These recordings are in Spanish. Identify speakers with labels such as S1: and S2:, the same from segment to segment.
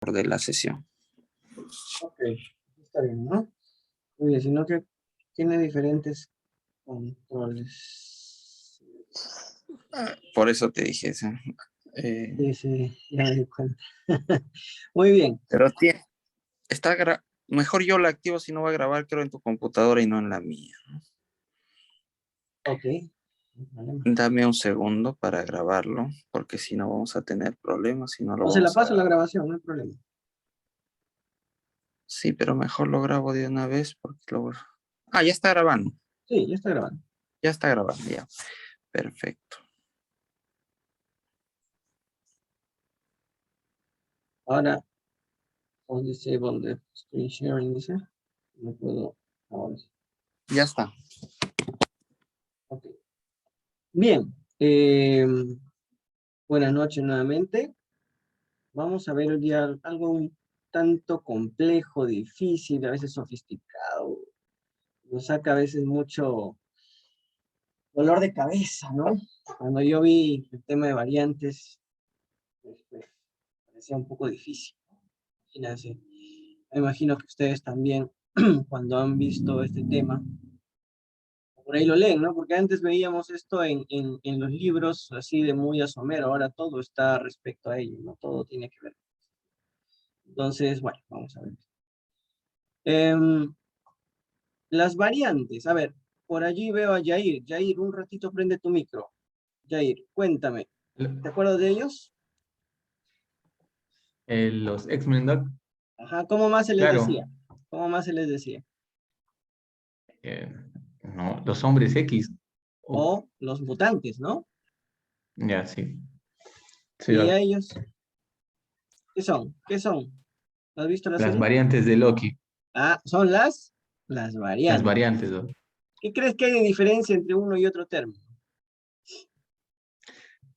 S1: de la sesión.
S2: Ok, está bien, ¿no? Muy bien, sino que tiene diferentes controles.
S1: Por eso te dije eso.
S2: Sí, sí, ya me di cuenta. Muy bien.
S1: Pero mejor yo la activo si no va a grabar, creo, en tu computadora y no en la mía.
S2: Ok. No hay problema.
S1: Dame un segundo para grabarlo, porque si no vamos a tener problemas, si no lo
S2: O se la
S1: vamos a
S2: paso la
S1: grabar.
S2: grabación, no hay problema.
S1: Sí, pero mejor lo grabo de una vez porque luego... Ah, ya está grabando.
S2: Sí, ya está grabando.
S1: Ya está grabando, ya. Perfecto.
S2: Ahora, on disable the screen sharing, dice. No puedo. Ahora sí.
S1: Ya está.
S2: Ok. Bien. Buenas noches nuevamente. Vamos a ver hoy día algo un tanto complejo, difícil, a veces sofisticado. Nos saca a veces mucho dolor de cabeza, ¿no? Cuando yo vi el tema de variantes, pues, parecía un poco difícil. Imagínense. Me imagino que ustedes también, cuando han visto este tema, por ahí lo leen, ¿no? Porque antes veíamos esto en los libros así de muy asomero, ahora todo está respecto a ello, ¿no? Todo tiene que ver. Entonces, bueno, vamos a ver. Las variantes, a ver, por allí veo a Jair. Jair, un ratito prende tu micro. Jair, cuéntame, ¿te acuerdas de ellos?
S3: Los X-Men, Doc.
S2: Ajá, ¿cómo más se les
S3: Claro.
S2: decía? ¿Cómo más se les decía?
S3: eh, no, los hombres X.
S2: O los mutantes, ¿no?
S3: Ya, sí. Sí,
S2: ¿Y
S3: Doc.
S2: a ellos? ¿Qué son? ¿Qué son? ¿Has visto la
S3: Las
S2: serie?
S3: variantes de Loki.
S2: Ah, son las
S3: Las
S2: variantes.
S3: variantes, Doc.
S2: ¿Qué crees que hay de diferencia entre uno y otro término?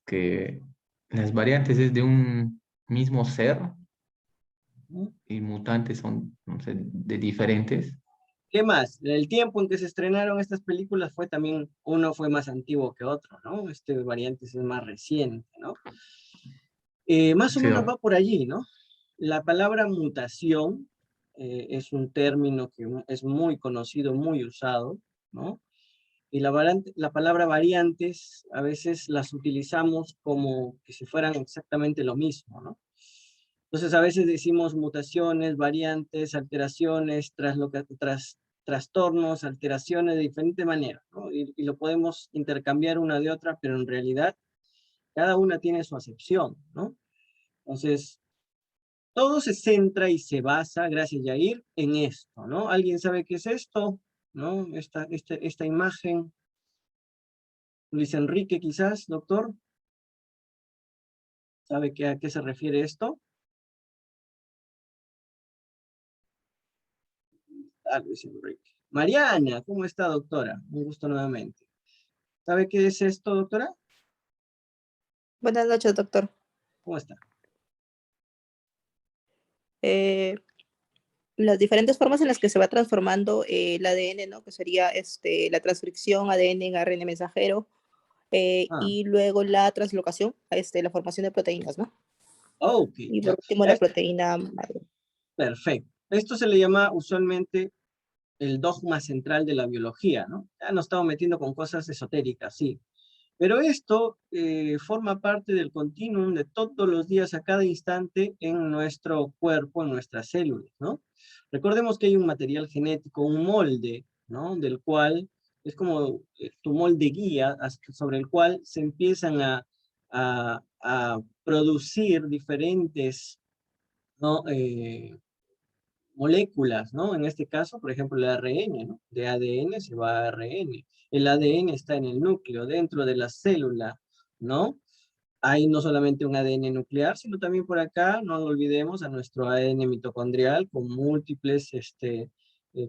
S3: Que las variantes es de un mismo ser
S2: ¿Mm?
S3: y mutantes son, no sé, de diferentes.
S2: ¿Qué más? El tiempo en que se estrenaron estas películas fue también, uno fue más antiguo que otro, ¿no? Este Variantes es más reciente, ¿no? Más o
S3: Sí,
S2: menos
S3: Doc.
S2: va por allí, ¿no? La palabra mutación es un término que es muy conocido, muy usado, ¿no? Y la palabra variantes a veces las utilizamos como que si fueran exactamente lo mismo, ¿no? Entonces a veces decimos mutaciones, variantes, alteraciones, trastornos, alteraciones de diferente manera, ¿no? Y lo podemos intercambiar una de otra, pero en realidad cada una tiene su acepción, ¿no? Entonces, todo se centra y se basa, gracias Yair, en esto, ¿no? ¿Alguien sabe qué es esto? ¿No? Esta imagen. Luis Enrique, quizás, doctor, ¿sabe a qué se refiere esto? Ah, Luis Enrique. Mariana, ¿cómo está, doctora? Un gusto nuevamente. ¿Sabe qué es esto, doctora?
S4: Buenas noches, doctor.
S2: ¿Cómo está?
S4: Las diferentes formas en las que se va transformando el ADN, ¿no? Que sería la transcripción ADN en ARN mensajero
S2: Ah,
S4: y luego la translocación, la formación de proteínas, ¿no?
S2: ok.
S4: Y por último la proteína madre.
S2: Perfecto. Esto se le llama usualmente el dogma central de la biología, ¿no? Ya nos estamos metiendo con cosas esotéricas, sí. Pero esto forma parte del continuum de todos los días, a cada instante, en nuestro cuerpo, en nuestras células, ¿no? Recordemos que hay un material genético, un molde, ¿no? Del cual es como tu molde guía, sobre el cual se empiezan a producir diferentes, ¿no? Moléculas, ¿no? En este caso, por ejemplo, el ARN, ¿no? De ADN se va a ARN. El ADN está en el núcleo, dentro de la célula, ¿no? Hay no solamente un ADN nuclear, sino también por acá, no lo olvidemos, a nuestro ADN mitocondrial con múltiples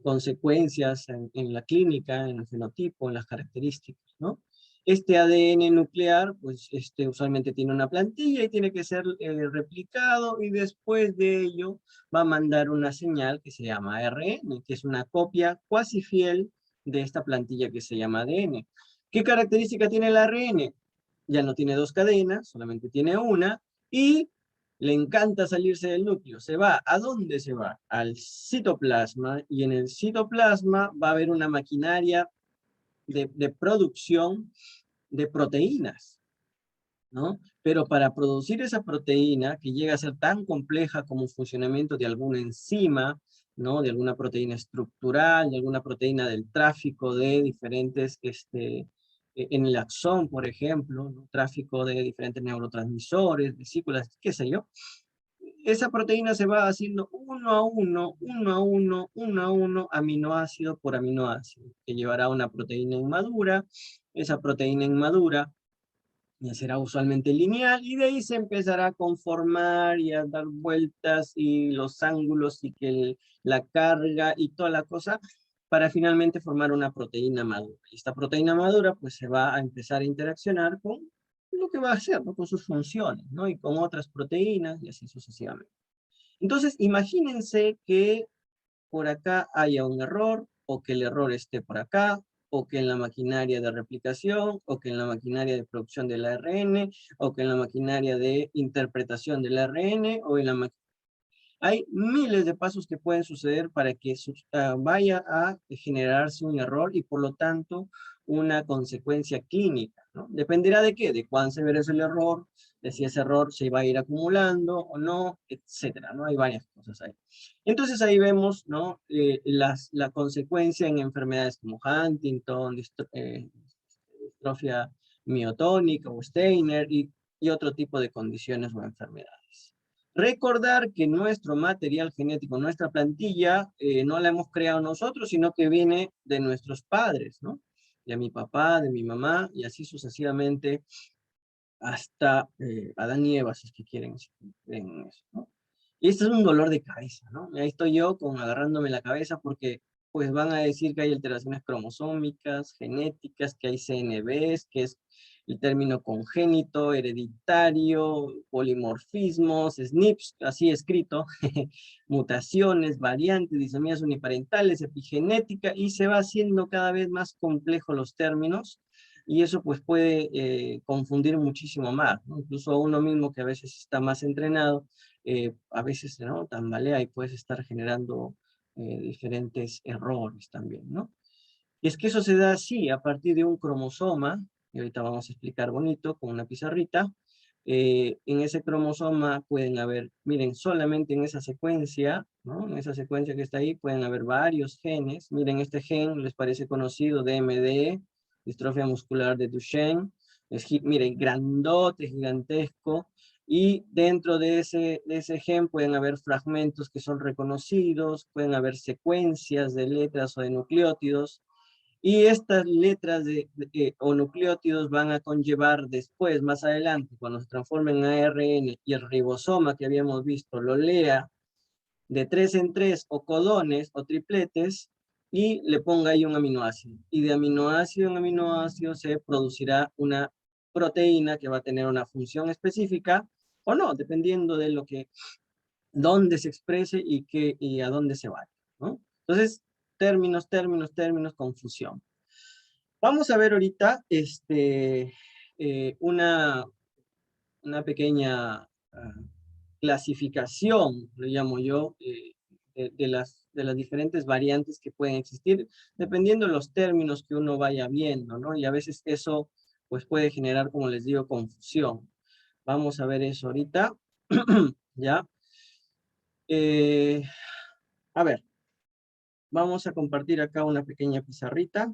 S2: consecuencias en la clínica, en el fenotipo, en las características, ¿no? Este ADN nuclear, pues usualmente tiene una plantilla y tiene que ser replicado y después de ello va a mandar una señal que se llama ARN, que es una copia cuasi fiel de esta plantilla que se llama ADN. ¿Qué característica tiene el ARN? Ya no tiene dos cadenas, solamente tiene una, y le encanta salirse del núcleo. Se va. ¿A dónde se va? Al citoplasma, y en el citoplasma va a haber una maquinaria de producción de proteínas, ¿no? Pero para producir esa proteína, que llega a ser tan compleja como el funcionamiento de alguna enzima, ¿no? De alguna proteína estructural, de alguna proteína del tráfico de diferentes, en el axón, por ejemplo, ¿no? Tráfico de diferentes neurotransmisores, vesículas, qué sé yo. Esa proteína se va haciendo uno a uno, uno a uno, aminoácido por aminoácido, que llevará a una proteína inmadura. Esa proteína inmadura será usualmente lineal, y de ahí se empezará a conformar y a dar vueltas y los ángulos y que la carga y toda la cosa, para finalmente formar una proteína madura. Y esta proteína madura pues se va a empezar a interaccionar con lo que va a hacer, ¿no? Con sus funciones, ¿no? Y con otras proteínas y así sucesivamente. Entonces, imagínense que por acá haya un error, o que el error esté por acá, o que en la maquinaria de replicación, o que en la maquinaria de producción del ARN, o que en la maquinaria de interpretación del ARN, o en la hay miles de pasos que pueden suceder para que vaya a generarse un error y por lo tanto una consecuencia clínica, ¿no? Dependerá de qué, de cuán severo es el error, de si ese error se va a ir acumulando o no, etcétera, ¿no? Hay varias cosas ahí. Entonces ahí vemos, ¿no? La consecuencia en enfermedades como Huntington, distrofia miotónica o Steiner y otro tipo de condiciones o enfermedades. Recordar que nuestro material genético, nuestra plantilla, no la hemos creado nosotros, sino que viene de nuestros padres, ¿no? De mi papá, de mi mamá, y así sucesivamente hasta Adán y Eva, si es que quieren en eso, ¿no? Y este es un dolor de cabeza, ¿no? Ahí estoy yo agarrándome la cabeza porque pues van a decir que hay alteraciones cromosómicas, genéticas, que hay CNVs, que es el término congénito, hereditario, polimorfismos, SNPs, así escrito, mutaciones, variantes, disomías uniparentales, epigenética, y se va haciendo cada vez más complejo los términos, y eso pues puede confundir muchísimo más, ¿no? Incluso uno mismo que a veces está más entrenado, a veces, ¿no? Tambalea y puedes estar generando diferentes errores también, ¿no? Y es que eso se da así, a partir de un cromosoma, y ahorita vamos a explicar bonito con una pizarrita. En ese cromosoma pueden haber, miren, solamente en esa secuencia, ¿no? En esa secuencia que está ahí pueden haber varios genes. Miren, este gen les parece conocido, DMD, distrofia muscular de Duchenne. Miren, grandote, gigantesco. Y dentro de ese gen pueden haber fragmentos que son reconocidos, pueden haber secuencias de letras o de nucleótidos, y estas letras o nucleótidos van a conllevar después, más adelante, cuando se transformen en ARN y el ribosoma que habíamos visto lo lea de 3 en 3 o codones o tripletes y le ponga ahí un aminoácido. Y de aminoácido en aminoácido se producirá una proteína que va a tener una función específica o no, dependiendo de dónde se exprese y a dónde se vaya, ¿no? Entonces, términos, confusión. Vamos a ver ahorita una pequeña clasificación, lo llamo yo, de las diferentes variantes que pueden existir, dependiendo de los términos que uno vaya viendo, ¿no? Y a veces eso pues puede generar, como les digo, confusión. Vamos a ver eso ahorita, ¿ya? A ver, vamos a compartir acá una pequeña pizarrita.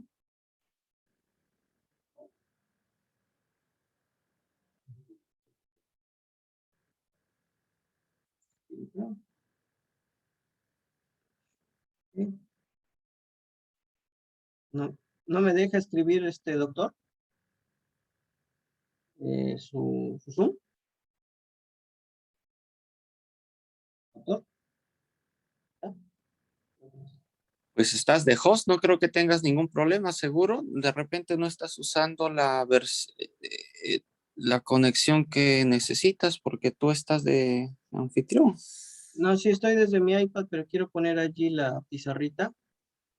S2: No, no me deja escribir doctor, su Zoom, doctor. ¿Ah?
S1: Pues estás de host, no creo que tengas ningún problema, seguro. De repente no estás usando la conexión que necesitas porque tú estás de anfitrión.
S2: No, sí estoy desde mi iPad, pero quiero poner allí la pizarrita,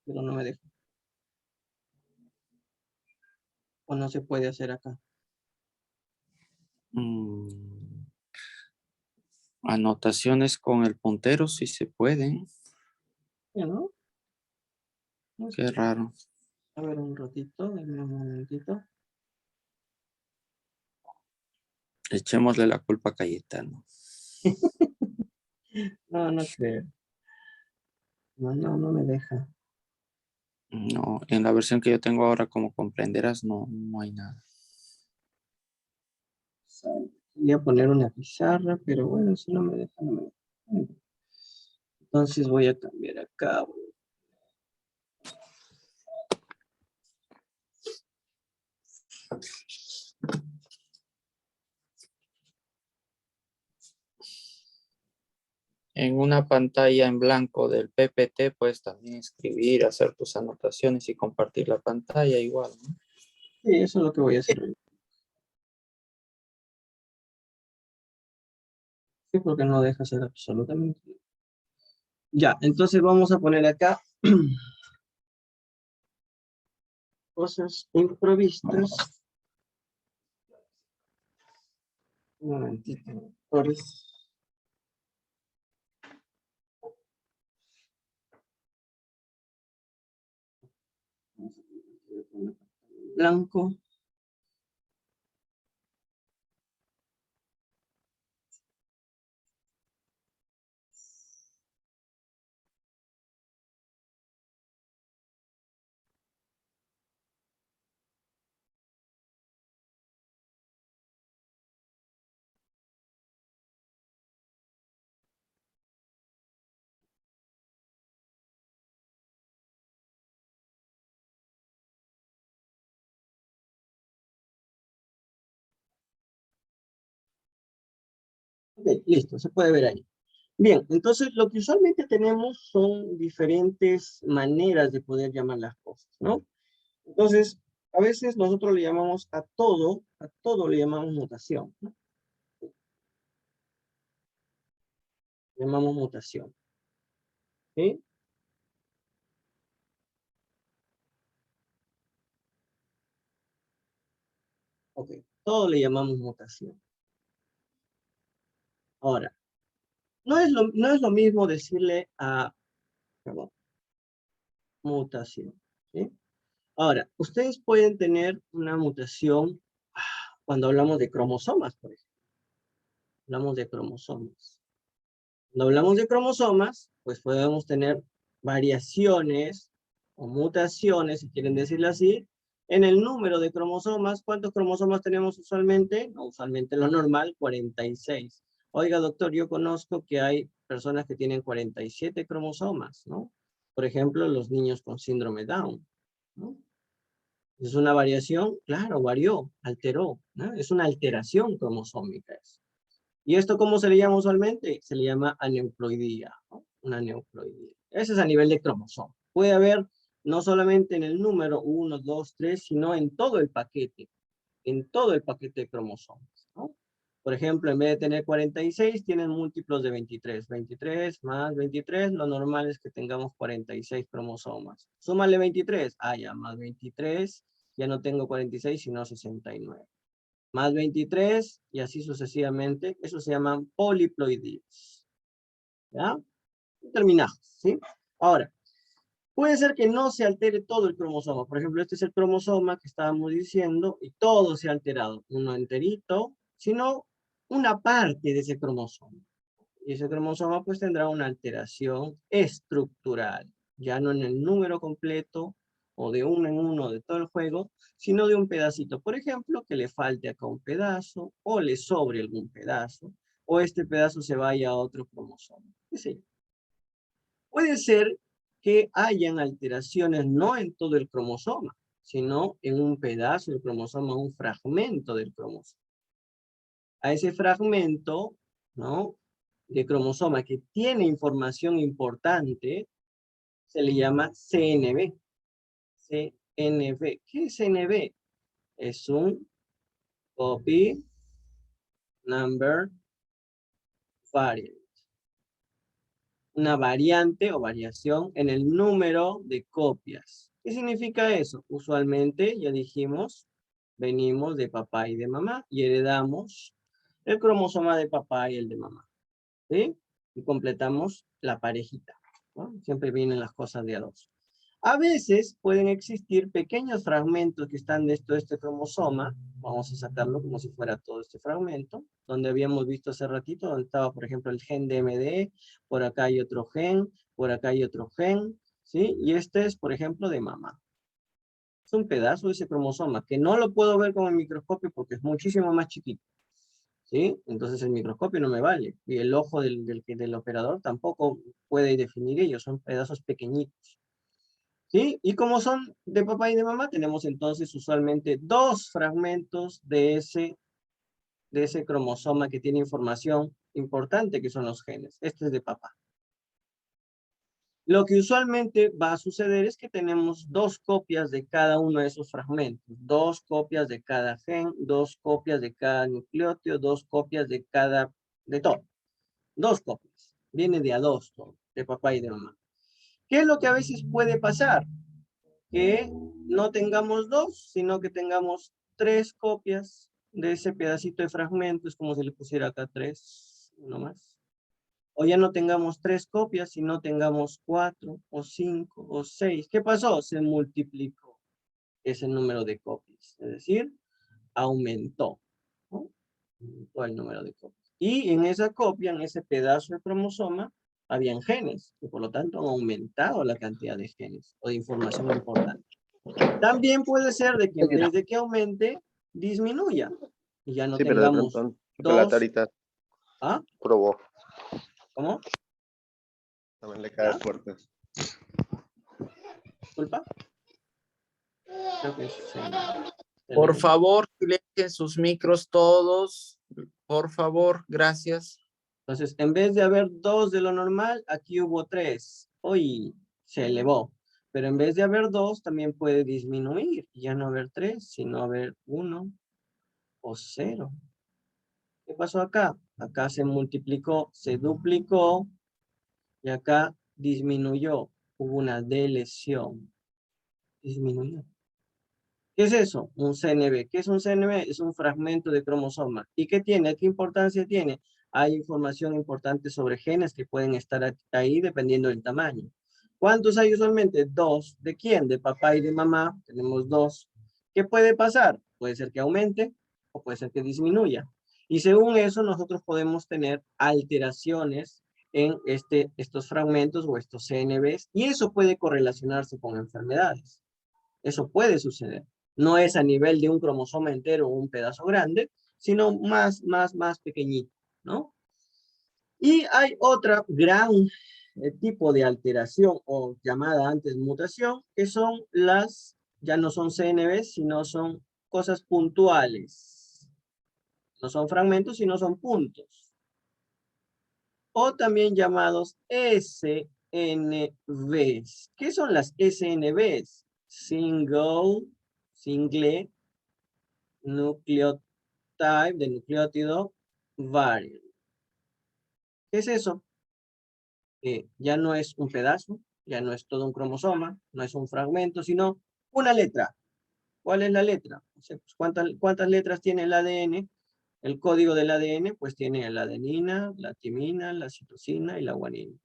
S2: pero no me deja. O no se puede hacer acá.
S1: Mm, Anotaciones con el puntero sí se pueden.
S2: ¿Ya no? No sé.
S1: Qué raro.
S2: A ver un ratito, denme un momentito.
S1: Echémosle la culpa a Cayetano.
S2: No, no creo. No me deja.
S1: No, en la versión que yo tengo ahora, como comprenderás, no hay nada.
S2: Voy a poner una pizarra, pero bueno, si no me deja, no me deja. Entonces voy a cambiar acá.
S1: En una pantalla en blanco del PPT puedes también escribir, hacer tus anotaciones y compartir la pantalla igual, ¿no?
S2: Sí, eso es lo que voy a hacer. Sí, porque no deja hacer absolutamente nada. Ya, entonces vamos a poner acá cosas improvistas. Un momentito, doctores. Blanco. Ok, listo, se puede ver ahí. Bien, entonces lo que usualmente tenemos son diferentes maneras de poder llamar las cosas, ¿no? Entonces, a veces nosotros le llamamos a todo le llamamos mutación, ¿no? Llamamos mutación, ¿sí? Ok, todo le llamamos mutación. Ahora, no es lo mismo decirle a, perdón, mutación, ¿sí? Ahora, ustedes pueden tener una mutación cuando hablamos de cromosomas, por ejemplo. Hablamos de cromosomas. Cuando hablamos de cromosomas, pues podemos tener variaciones o mutaciones, si quieren decirlo así, en el número de cromosomas. ¿Cuántos cromosomas tenemos usualmente? No, usualmente lo normal, 46. Oiga, doctor, yo conozco que hay personas que tienen 47 cromosomas, ¿no? Por ejemplo, los niños con síndrome Down, ¿no? ¿Es una variación? Claro, varió, alteró, ¿no? Es una alteración cromosómica. ¿Y esto cómo se le llama usualmente? Se le llama aneuploidía, ¿no? Una aneuploidía. Ese es a nivel de cromosoma. Puede haber no solamente en el número 1, 2, 3, sino en todo el paquete de cromosomas, ¿no? Por ejemplo, en vez de tener 46, tienen múltiplos de 23. 23 más 23, lo normal es que tengamos 46 cromosomas. Súmale 23, ya, más 23, ya no tengo 46, sino 69. Más 23, y así sucesivamente. Eso se llaman poliploidías. ¿Ya? Terminamos, ¿sí? Ahora, puede ser que no se altere todo el cromosoma. Por ejemplo, este es el cromosoma que estábamos diciendo y todo se ha alterado. Uno enterito, sino una parte de ese cromosoma. Y ese cromosoma pues tendrá una alteración estructural. Ya no en el número completo o de uno en uno de todo el juego, sino de un pedacito. Por ejemplo, que le falte acá un pedazo o le sobre algún pedazo o este pedazo se vaya a otro cromosoma. ¿Qué sé yo? Puede ser que hayan alteraciones no en todo el cromosoma, sino en un pedazo del cromosoma, un fragmento del cromosoma. A ese fragmento, ¿no?, de cromosoma que tiene información importante, se le llama CNV. CNV. ¿Qué es CNV? Es un copy number variant. Una variante o variación en el número de copias. ¿Qué significa eso? Usualmente, ya dijimos, venimos de papá y de mamá y heredamos el cromosoma de papá y el de mamá. ¿sí? Y completamos la parejita, ¿no? Siempre vienen las cosas de a dos. A veces pueden existir pequeños fragmentos que están de este cromosoma. Vamos a sacarlo como si fuera todo este fragmento, donde habíamos visto hace ratito, donde estaba, por ejemplo, el gen de MD, por acá hay otro gen, por acá hay otro gen, ¿sí? Y este es, por ejemplo, de mamá. Es un pedazo de ese cromosoma, que no lo puedo ver con el microscopio porque es muchísimo más chiquito, ¿sí? Entonces el microscopio no me vale, y el ojo del operador tampoco puede definir ellos, son pedazos pequeñitos. ¿Sí? Y como son de papá y de mamá, tenemos entonces usualmente dos fragmentos de ese cromosoma que tiene información importante, que son los genes. Este es de papá. Lo que usualmente va a suceder es que tenemos dos copias de cada uno de esos fragmentos. Dos copias de cada gen, dos copias de cada nucleótido, dos copias de todo. Dos copias. Viene de a dos todo, de papá y de mamá. ¿Qué es lo que a veces puede pasar? Que no tengamos dos, sino que tengamos tres copias de ese pedacito de fragmento. Es como si le pusiera acá tres, uno más. O ya no tengamos tres copias, sino tengamos 4, o 5, o 6. ¿Qué pasó? Se multiplicó ese número de copias. Es decir, aumentó, ¿no? Aumentó el número de copias. Y en esa copia, en ese pedazo de cromosoma, habían genes, y por lo tanto han aumentado la cantidad de genes o de información importante. También puede ser de que en vez de que aumente, disminuya. Y ya no
S5: Sí, pero de
S2: tengamos
S5: pronto con la
S2: dos.
S5: tarita
S2: ¿Ah?
S5: probó.
S2: ¿Cómo?
S5: También le cae
S2: ¿Ya?
S5: fuerte.
S2: ¿Disculpa? Creo que
S1: Por favor, silencien sus micros todos. Por favor, gracias.
S2: Entonces, en vez de haber dos de lo normal, aquí hubo tres. Hoy se elevó. Pero en vez de haber dos, también puede disminuir. Ya no haber tres, sino haber 1 o 0. ¿Qué pasó acá? Acá se multiplicó, se duplicó y acá disminuyó. Hubo una delesión. Disminuyó. ¿Qué es eso? Un CNV. ¿Qué es un CNV? Es un fragmento de cromosoma. ¿Y qué tiene? ¿Qué importancia tiene? Hay información importante sobre genes que pueden estar ahí dependiendo del tamaño. ¿Cuántos hay usualmente? Dos. ¿De quién? De papá y de mamá. Tenemos dos. ¿Qué puede pasar? Puede ser que aumente o puede ser que disminuya. Y según eso, nosotros podemos tener alteraciones en estos fragmentos o estos CNVs. Y eso puede correlacionarse con enfermedades. Eso puede suceder. No es a nivel de un cromosoma entero o un pedazo grande, sino más pequeñito, ¿no? Y hay otra gran tipo de alteración o llamada antes mutación, que son ya no son CNV, sino son cosas puntuales. No son fragmentos, sino son puntos. O también llamados SNVs. ¿Qué son las SNVs? Single nucleotide, de nucleótido variant. ¿Qué es eso? Ya no es un pedazo, ya no es todo un cromosoma, no es un fragmento, sino una letra. ¿Cuál es la letra? O sea, pues, ¿cuántas letras tiene el ADN? El código del ADN, pues tiene la adenina, la timina, la citosina y la guanina.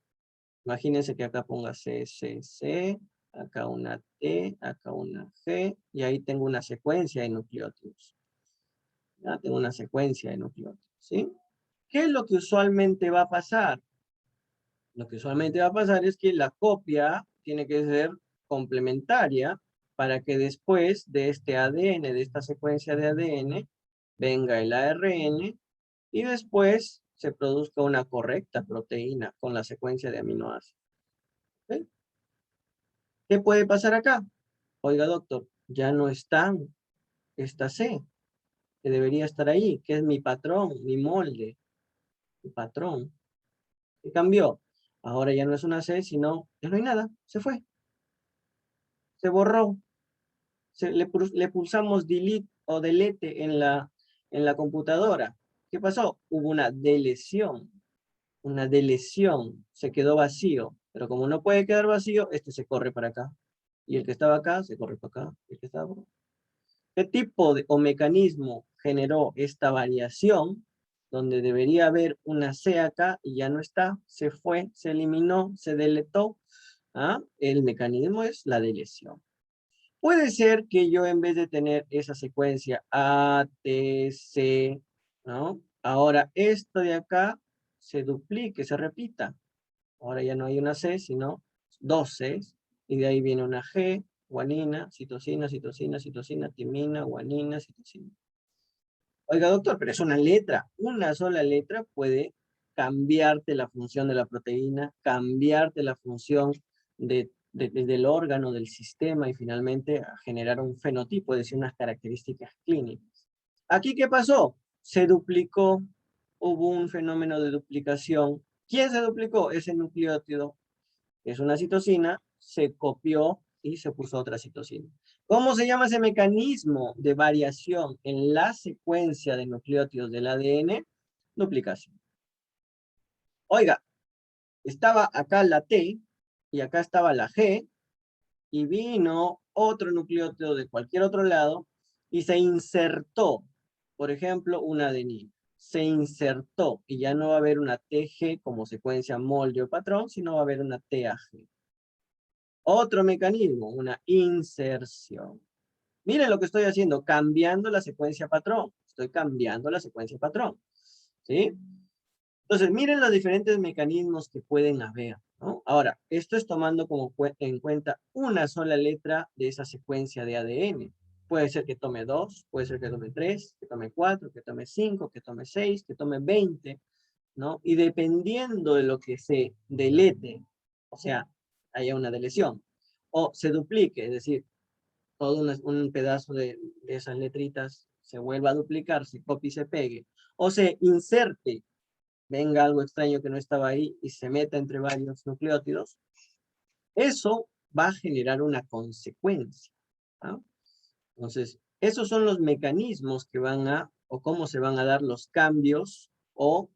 S2: Imagínense que acá ponga C, C, C, acá una T, acá una G, y ahí tengo una secuencia de nucleótidos. Ya tengo una secuencia de nucleótidos, ¿sí? ¿Qué es lo que usualmente va a pasar? Lo que usualmente va a pasar es que la copia tiene que ser complementaria para que después de este ADN, de esta secuencia de ADN, venga el ARN y después se produzca una correcta proteína con la secuencia de aminoácidos. ¿Sí? ¿Qué puede pasar acá? Oiga, doctor, ya no está esta C, que debería estar ahí, que es mi patrón, mi molde, mi patrón. ¿Qué cambió? Ahora ya no es una C, sino ya no hay nada, se fue. Se borró. Le pulsamos delete o delete en la computadora. ¿Qué pasó? Hubo una delesión. Una delesión. Se quedó vacío. Pero como no puede quedar vacío, este se corre para acá. Y el que estaba acá, se corre para acá. El que estaba acá. ¿Qué tipo o mecanismo generó esta variación? donde debería haber una C acá y ya no está, se fue, se eliminó, se deletó. ¿Ah? El mecanismo es la deleción. Puede ser que yo en vez de tener esa secuencia A, T, C, ¿no? Ahora esto de acá se duplique, se repita. Ahora ya no hay una C, sino dos Cs. Y de ahí viene una G, guanina, citosina, citosina, citosina, timina, guanina, citosina. Oiga, doctor, pero es una letra. Una sola letra puede cambiarte la función de la proteína, cambiarte la función del órgano, del sistema, y finalmente generar un fenotipo, es decir, unas características clínicas. ¿Aquí qué pasó? Se duplicó, hubo un fenómeno de duplicación. ¿Quién se duplicó? Ese nucleótido. Es una citosina, se copió y se puso otra citosina. ¿Cómo se llama ese mecanismo de variación en la secuencia de nucleótidos del ADN? Duplicación. Oiga, estaba acá la T y acá estaba la G y vino otro nucleótido de cualquier otro lado y se insertó, por ejemplo, una adenina. Se insertó y ya no va a haber una TG como secuencia molde o patrón, sino va a haber una TAG. Otro mecanismo, una inserción. Miren lo que estoy haciendo, cambiando la secuencia patrón. Estoy cambiando la secuencia patrón. ¿Sí? Entonces, miren los diferentes mecanismos que pueden haber, ¿no? Ahora, esto es tomando en cuenta una sola letra de esa secuencia de ADN. Puede ser que tome 2, puede ser que tome 3, que tome 4, que tome 5, que tome 6, que tome 20, ¿no? Y dependiendo de lo que se delete, o sea, haya una deleción, o se duplique, es decir, todo un pedazo de esas letritas se vuelva a duplicar, se copie y se pegue, o se inserte, venga algo extraño que no estaba ahí y se meta entre varios nucleótidos, eso va a generar una consecuencia, ¿no? Entonces, esos son los mecanismos que van a, o cómo se van a dar los cambios o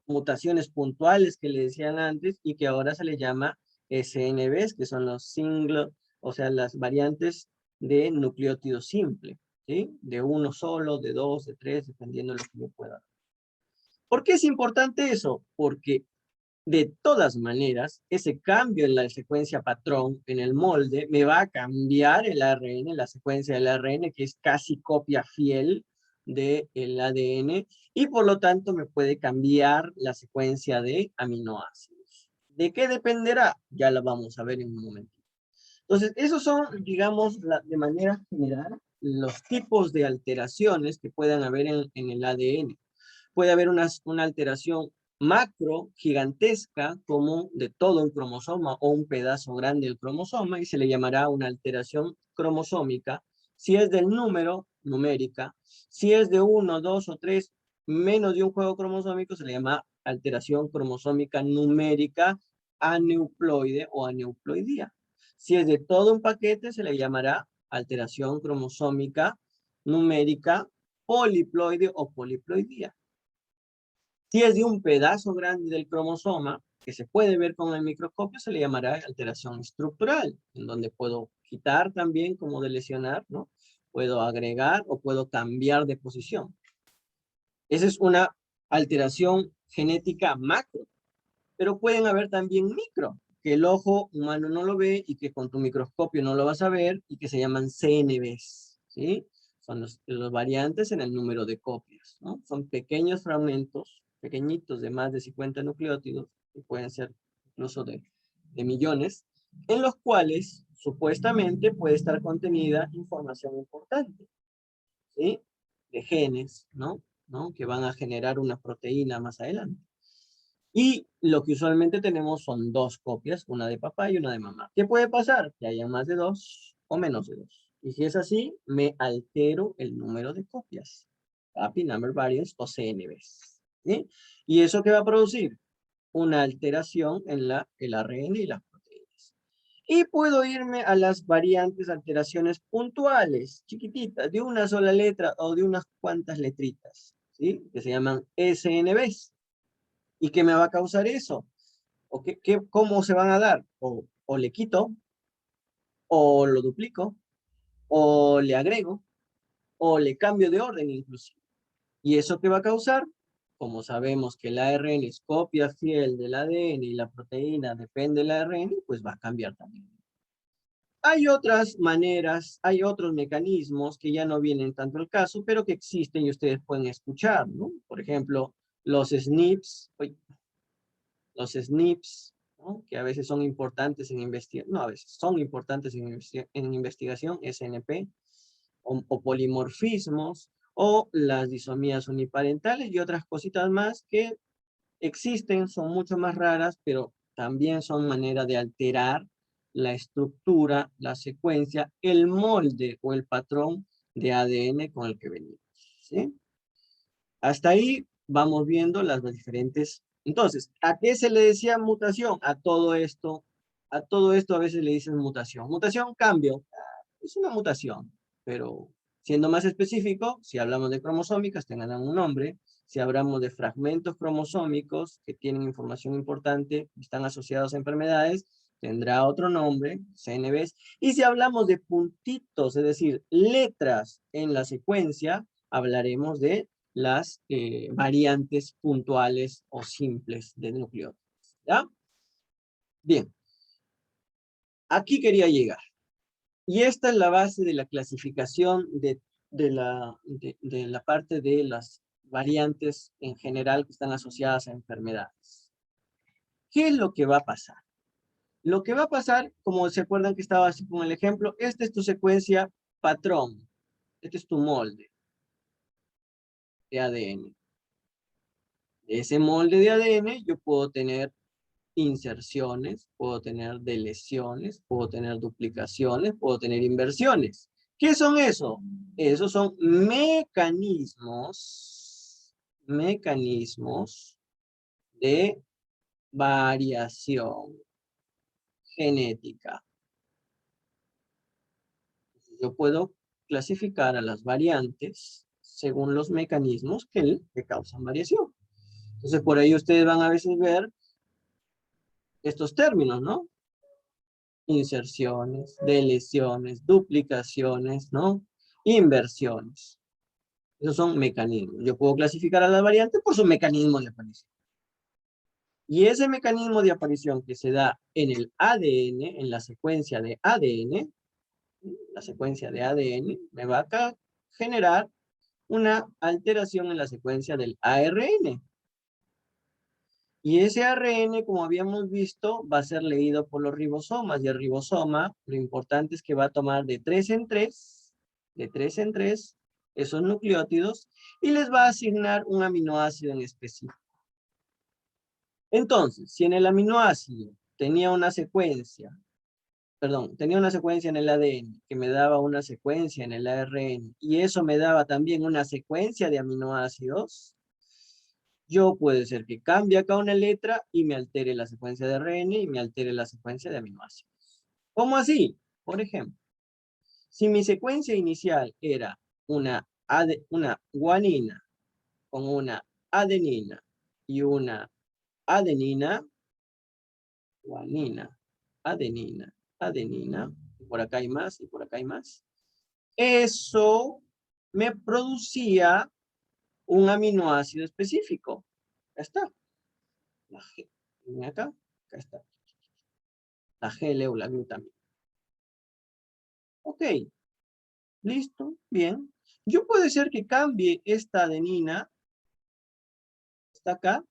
S2: mutaciones puntuales que le decían antes y que ahora se le llama SNVs, que son los single, o sea, las variantes de nucleótido simple, ¿sí? De uno solo, de dos, de tres, dependiendo de lo que yo pueda. ¿Por qué es importante eso? Porque de todas maneras, ese cambio en la secuencia patrón, en el molde, me va a cambiar el ARN, la secuencia del ARN, que es casi copia fiel del ADN, y por lo tanto me puede cambiar la secuencia de aminoácidos. ¿De qué dependerá? Ya la vamos a ver en un momento. Entonces, esos son, digamos, de manera general, los tipos de alteraciones que puedan haber en el ADN. Puede haber una alteración macro, gigantesca, como de todo un cromosoma o un pedazo grande del cromosoma, y se le llamará una alteración cromosómica. Si es del número, numérica. Si es de 1, 2 o 3, menos de un juego cromosómico, se le llama alteración cromosómica numérica aneuploide o aneuploidía. Si es de todo un paquete, se le llamará alteración cromosómica numérica poliploide o poliploidía. Si es de un pedazo grande del cromosoma, que se puede ver con el microscopio, se le llamará alteración estructural, en donde puedo quitar también como de lesionar, ¿no? Puedo agregar o puedo cambiar de posición. Esa es una alteración genética macro, pero pueden haber también micro, que el ojo humano no lo ve y que con tu microscopio no lo vas a ver y que se llaman CNVs, ¿sí? Son los variantes en el número de copias, ¿no? Son pequeños fragmentos, pequeñitos de más de 50 nucleótidos, que pueden ser incluso de millones, en los cuales supuestamente puede estar contenida información importante, ¿sí? De genes, ¿no? Que van a generar una proteína más adelante. Y lo que usualmente tenemos son dos copias, una de papá y una de mamá. ¿Qué puede pasar? Que haya más de dos o menos de dos. Y si es así, me altero el número de copias. Copy Number Variance o CNVs. ¿Sí? ¿Y eso qué va a producir? Una alteración en el ARN y las proteínas. Y puedo irme a las variantes, alteraciones puntuales, chiquititas, de una sola letra o de unas cuantas letritas, ¿sí? Que se llaman SNVs. ¿Y qué me va a causar eso? ¿O cómo se van a dar? O le quito, o lo duplico, o le agrego, o le cambio de orden inclusive. ¿Y eso qué va a causar? como sabemos que el ARN es copia fiel del ADN y la proteína depende del ARN, pues va a cambiar también. Hay otras maneras, hay otros mecanismos que ya no vienen tanto al caso, pero que existen y ustedes pueden escuchar, ¿no? Por ejemplo, los SNPs, ¿no? Que a veces son importantes en investigación, no a veces, son importantes en investigación, SNP, o polimorfismos, o las disomías uniparentales y otras cositas más que existen, son mucho más raras, pero también son manera de alterar la estructura, la secuencia, el molde o el patrón de ADN con el que venimos, ¿sí? Hasta ahí vamos viendo las diferentes. Entonces, ¿a qué se le decía mutación? A todo esto a veces le dicen mutación. Mutación, cambio, es una mutación, pero siendo más específico, si hablamos de cromosómicas, tengan un nombre. Si hablamos de fragmentos cromosómicos que tienen información importante, están asociados a enfermedades, tendrá otro nombre, CNVs. Y si hablamos de puntitos, es decir, letras en la secuencia, hablaremos de las variantes puntuales o simples de nucleótidos. ¿Ya? Bien. Aquí quería llegar. Y esta es la base de la clasificación de la parte de las variantes en general que están asociadas a enfermedades. ¿Qué es lo que va a pasar? Lo que va a pasar, como se acuerdan que estaba así con el ejemplo, esta es tu secuencia patrón. Este es tu molde de ADN. De ese molde de ADN yo puedo tener inserciones, puedo tener deleciones, puedo tener duplicaciones, puedo tener inversiones. ¿Qué son eso? Esos son mecanismos de variación genética. Yo puedo clasificar a las variantes según los mecanismos que causan variación. Entonces, por ahí ustedes van a veces ver estos términos, ¿no? Inserciones, deleciones, duplicaciones, ¿no? Inversiones. Esos son mecanismos. Yo puedo clasificar a las variantes por su mecanismo de aparición. Y ese mecanismo de aparición que se da en el ADN, en la secuencia de ADN, me va a generar una alteración en la secuencia del ARN. Y ese ARN, como habíamos visto, va a ser leído por los ribosomas. Y el ribosoma, lo importante es que va a tomar de 3 en 3, esos nucleótidos, y les va a asignar un aminoácido en específico. Entonces, si en el aminoácido tenía una secuencia en el ADN, que me daba una secuencia en el ARN, y eso me daba también una secuencia de aminoácidos, yo puede ser que cambie acá una letra y me altere la secuencia de ARN y me altere la secuencia de aminoácidos. ¿Cómo así? Por ejemplo, si mi secuencia inicial era una guanina con una adenina y una adenina, guanina, adenina, y por acá hay más, y por acá hay más. Eso me producía un aminoácido específico. Ya está. La G. Viene acá está. La G o la glutamina. Ok. Listo. Bien. Yo puede ser que cambie esta adenina. Está acá.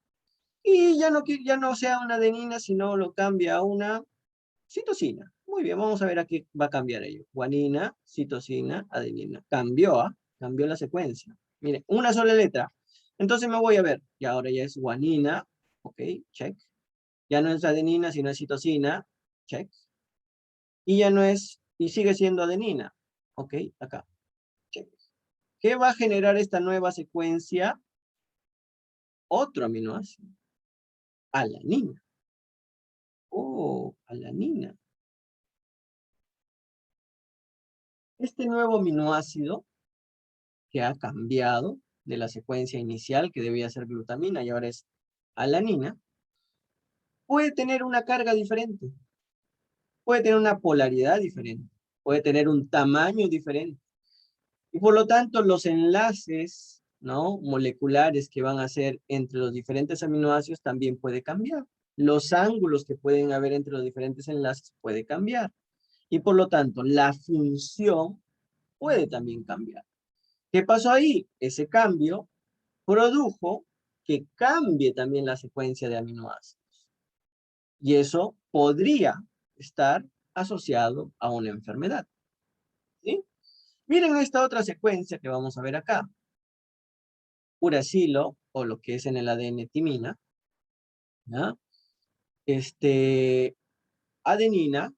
S2: Y ya no sea una adenina, sino lo cambia a una citosina. Muy bien, vamos a ver a qué va a cambiar ello. Guanina, citosina, adenina. Cambió la secuencia. Miren, una sola letra. Entonces me voy a ver. Y ahora ya es guanina. Ok, check. Ya no es adenina, sino es citosina. Check. Y ya no es, y sigue siendo adenina. Ok, acá. Check. ¿Qué va a generar esta nueva secuencia? Otro aminoácido. Alanina. Oh, alanina. Este nuevo aminoácido que ha cambiado de la secuencia inicial, que debía ser glutamina y ahora es alanina, puede tener una carga diferente, puede tener una polaridad diferente, puede tener un tamaño diferente. Y por lo tanto, los enlaces ¿no? Moleculares que van a ser entre los diferentes aminoácidos también puede cambiar. Los ángulos que pueden haber entre los diferentes enlaces puede cambiar. Y por lo tanto, la función puede también cambiar. ¿Qué pasó ahí? Ese cambio produjo que cambie también la secuencia de aminoácidos. Y eso podría estar asociado a una enfermedad. ¿Sí? Miren esta otra secuencia que vamos a ver acá. Uracilo, o lo que es en el ADN timina, ¿ya? Adenina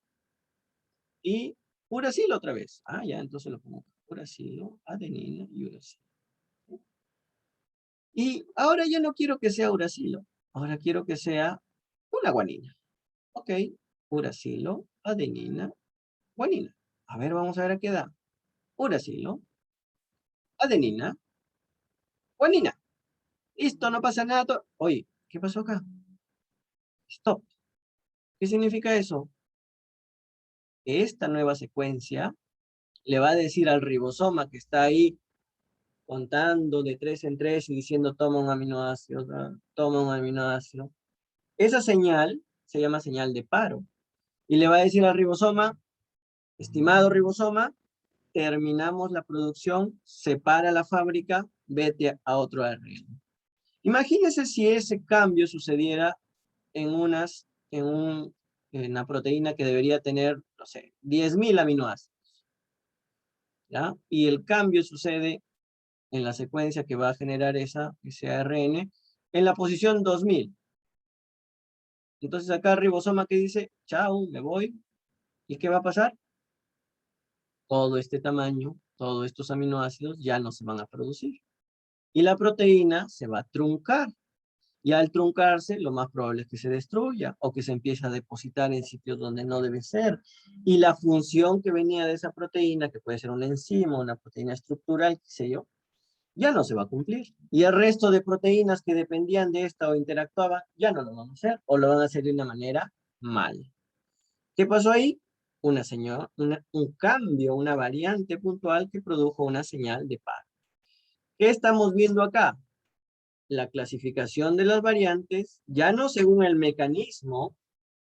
S2: y uracilo otra vez. Ah, ya, entonces lo pongo. Uracilo, adenina y uracilo. Y ahora ya no quiero que sea uracilo. Ahora quiero que sea una guanina. Ok, uracilo, adenina, guanina. A ver, vamos a ver a qué da. Uracilo, adenina, guanina. Listo, no pasa nada. Oye, ¿qué pasó acá? Stop. ¿Qué significa eso? Que esta nueva secuencia le va a decir al ribosoma que está ahí contando de 3 en 3 y diciendo toma un aminoácido, toma un aminoácido. Esa señal se llama señal de paro. Y le va a decir al ribosoma, estimado ribosoma, terminamos la producción, separa la fábrica, vete a otro ARN. Imagínense si ese cambio sucediera en una proteína que debería tener, no sé, 10.000 aminoácidos. ¿Ya? Y el cambio sucede en la secuencia que va a generar ese ARN en la posición 2000. Entonces acá el ribosoma que dice, chao, me voy. ¿Y qué va a pasar? Todo este tamaño, todos estos aminoácidos ya no se van a producir. Y la proteína se va a truncar. Y al truncarse, lo más probable es que se destruya o que se empiece a depositar en sitios donde no debe ser. Y la función que venía de esa proteína, que puede ser una enzima, una proteína estructural, qué sé yo, ya no se va a cumplir. Y el resto de proteínas que dependían de esta o interactuaban, ya no lo van a hacer o lo van a hacer de una manera mal. ¿Qué pasó ahí? Un cambio, una variante puntual que produjo una señal de paro. ¿Qué estamos viendo acá? La clasificación de las variantes, ya no según el mecanismo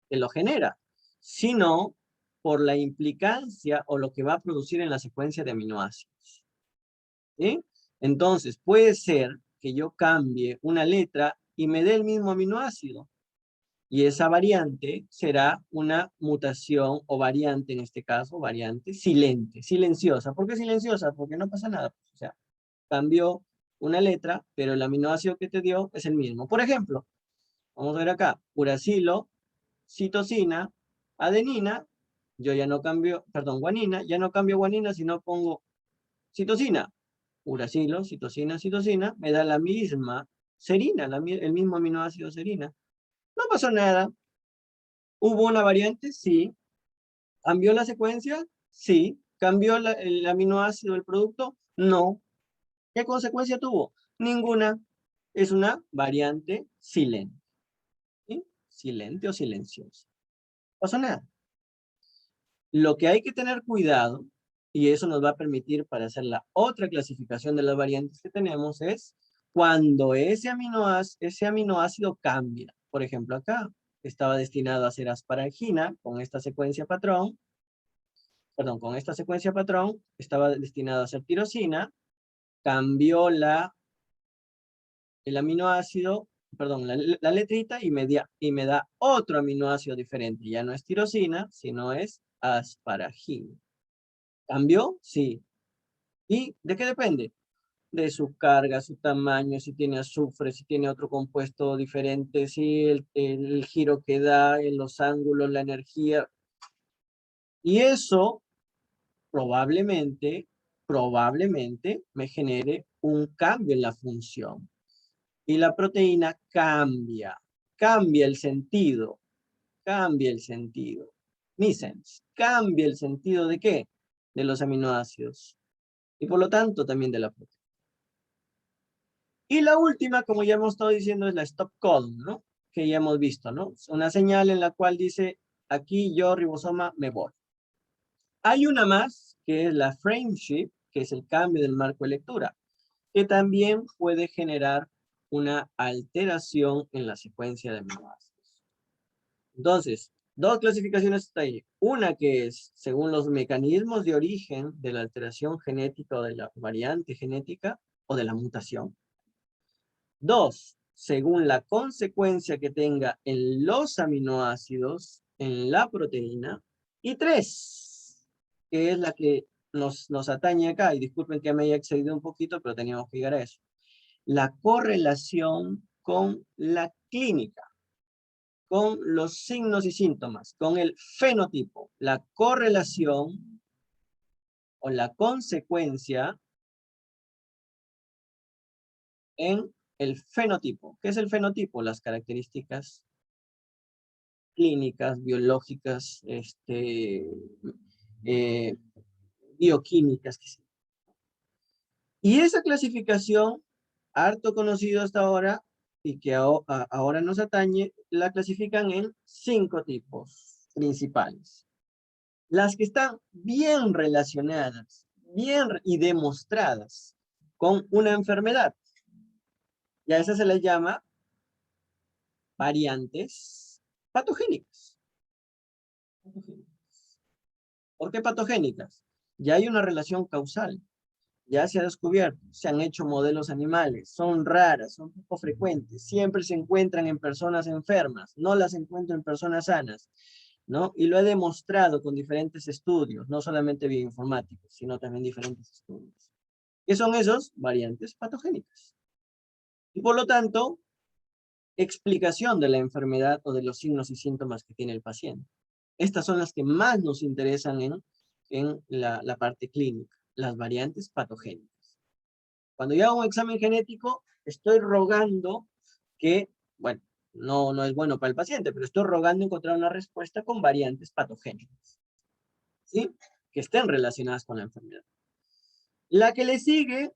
S2: que lo genera, sino por la implicancia o lo que va a producir en la secuencia de aminoácidos. ¿Sí? Entonces, puede ser que yo cambie una letra y me dé el mismo aminoácido. Y esa variante será una mutación o variante, en este caso, variante silente, silenciosa. ¿Por qué silenciosa? Porque no pasa nada. O sea, cambió una letra, pero el aminoácido que te dio es el mismo. Por ejemplo, vamos a ver acá, uracilo, citosina, adenina, yo ya no cambio, perdón, guanina, ya no cambio guanina, sino pongo citosina. Uracilo, citosina, citosina, me da la misma serina, el mismo aminoácido serina. No pasó nada. ¿Hubo una variante? Sí. ¿Cambió la secuencia? Sí. ¿Cambió el aminoácido del producto? No. ¿Qué consecuencia tuvo? Ninguna. Es una variante silente. ¿Sí? Silente o silenciosa. No pasó nada. Lo que hay que tener cuidado, y eso nos va a permitir para hacer la otra clasificación de las variantes que tenemos, es cuando ese aminoácido cambia. Por ejemplo, acá estaba destinado a ser asparagina con esta secuencia patrón. Perdón, con esta secuencia patrón estaba destinado a ser tirosina. Cambió el aminoácido, perdón, la letrita y me da otro aminoácido diferente. Ya no es tirosina, sino es asparagina. ¿Cambió? Sí. ¿Y de qué depende? De su carga, su tamaño, si tiene azufre, si tiene otro compuesto diferente, si el giro que da en los ángulos, la energía. Y eso probablemente me genere un cambio en la función. Y la proteína cambia el sentido, missense, cambia el sentido ¿de qué? De los aminoácidos. Y por lo tanto también de la proteína. Y la última, como ya hemos estado diciendo, es la stop codon, ¿no? Que ya hemos visto, ¿no? Una señal en la cual dice, aquí yo, ribosoma, me voy. Hay una más, que es la frameshift, que es el cambio del marco de lectura. que también puede generar una alteración en la secuencia de aminoácidos. Entonces, dos clasificaciones está ahí. Una que es según los mecanismos de origen de la alteración genética o de la variante genética o de la mutación. Dos, según la consecuencia que tenga en los aminoácidos, en la proteína. Y tres, que es la que nos atañe acá, y disculpen que me haya excedido un poquito, pero teníamos que llegar a eso. La correlación con la clínica, con los signos y síntomas, con el fenotipo, la correlación o la consecuencia en el fenotipo. ¿Qué es el fenotipo? Las características clínicas, biológicas, bioquímicas. Y esa clasificación, harto conocido hasta ahora, y que ahora nos atañe, la clasifican en 5 tipos principales. Las que están bien relacionadas, bien y demostradas con una enfermedad. Y a esa se les llama variantes patogénicas. ¿Por qué patogénicas? Ya hay una relación causal. Ya se ha descubierto, se han hecho modelos animales, son raras, son poco frecuentes, siempre se encuentran en personas enfermas, no las encuentro en personas sanas, ¿no? Y lo he demostrado con diferentes estudios, no solamente bioinformáticos, sino también diferentes estudios. ¿Qué son esos? Variantes patogénicas. Y por lo tanto, explicación de la enfermedad o de los signos y síntomas que tiene el paciente. Estas son las que más nos interesan en la parte clínica, las variantes patogénicas. Cuando yo hago un examen genético, estoy rogando que, bueno, no es bueno para el paciente, pero estoy rogando encontrar una respuesta con variantes patogénicas, ¿sí? Que estén relacionadas con la enfermedad. La que le sigue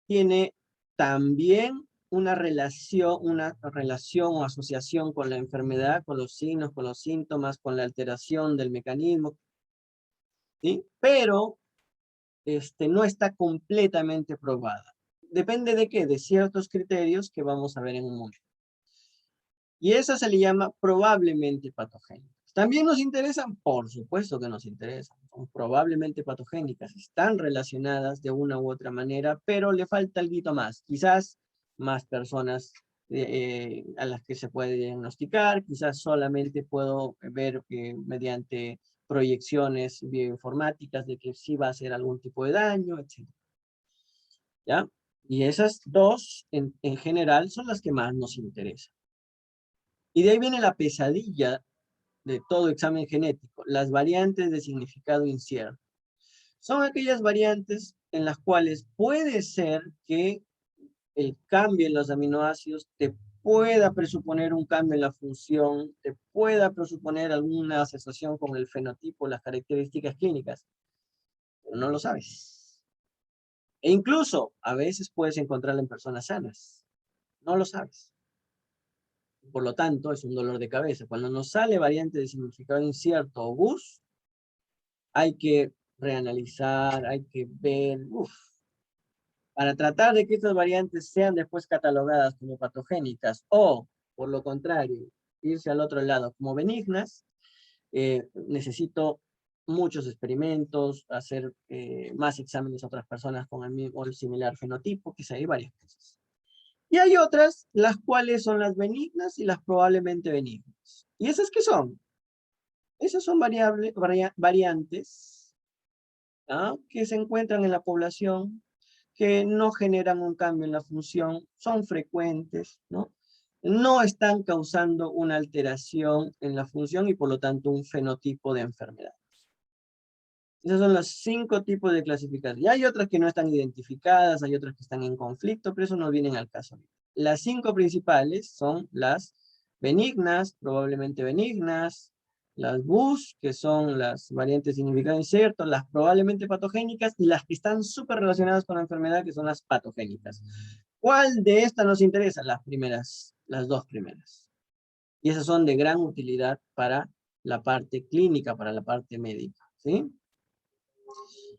S2: tiene también una relación o asociación con la enfermedad, con los signos, con los síntomas, con la alteración del mecanismo, ¿sí? Pero no está completamente probada. ¿Depende de qué? De ciertos criterios que vamos a ver en un momento. Y esa se le llama probablemente patogénicas. ¿También nos interesan? Por supuesto que nos interesan. Son probablemente patogénicas. Están relacionadas de una u otra manera, pero le falta algo más. Quizás más personas a las que se puede diagnosticar. Quizás solamente puedo ver mediante proyecciones bioinformáticas de que sí va a hacer algún tipo de daño, etc. ¿Ya? Y esas dos, en general, son las que más nos interesan. Y de ahí viene la pesadilla de todo examen genético, las variantes de significado incierto. Son aquellas variantes en las cuales puede ser que el cambio en los aminoácidos te pueda presuponer un cambio en la función, te pueda presuponer alguna asociación con el fenotipo, las características clínicas, pero no lo sabes. E incluso, a veces puedes encontrarla en personas sanas. No lo sabes. Por lo tanto, es un dolor de cabeza. Cuando nos sale variante de significado incierto o GUS, hay que reanalizar, hay que ver, para tratar de que estas variantes sean después catalogadas como patogénicas o, por lo contrario, irse al otro lado como benignas, necesito muchos experimentos, hacer más exámenes a otras personas con el mismo o similar fenotipo, quizá hay varias cosas. Y hay otras, las cuales son las benignas y las probablemente benignas. ¿Y esas qué son? Esas son variantes, ¿no?, que se encuentran en la población, que no generan un cambio en la función, son frecuentes, ¿no? No están causando una alteración en la función y por lo tanto un fenotipo de enfermedad. Esos son los 5 tipos de clasificación. Y hay otras que no están identificadas, hay otras que están en conflicto, pero eso no viene al caso. Las 5 principales son las benignas, probablemente benignas, las BUS, que son las variantes de significado incierto, las probablemente patogénicas, y las que están súper relacionadas con la enfermedad, que son las patogénicas. ¿Cuál de estas nos interesa? Las primeras, las 2 primeras. Y esas son de gran utilidad para la parte clínica, para la parte médica, ¿sí?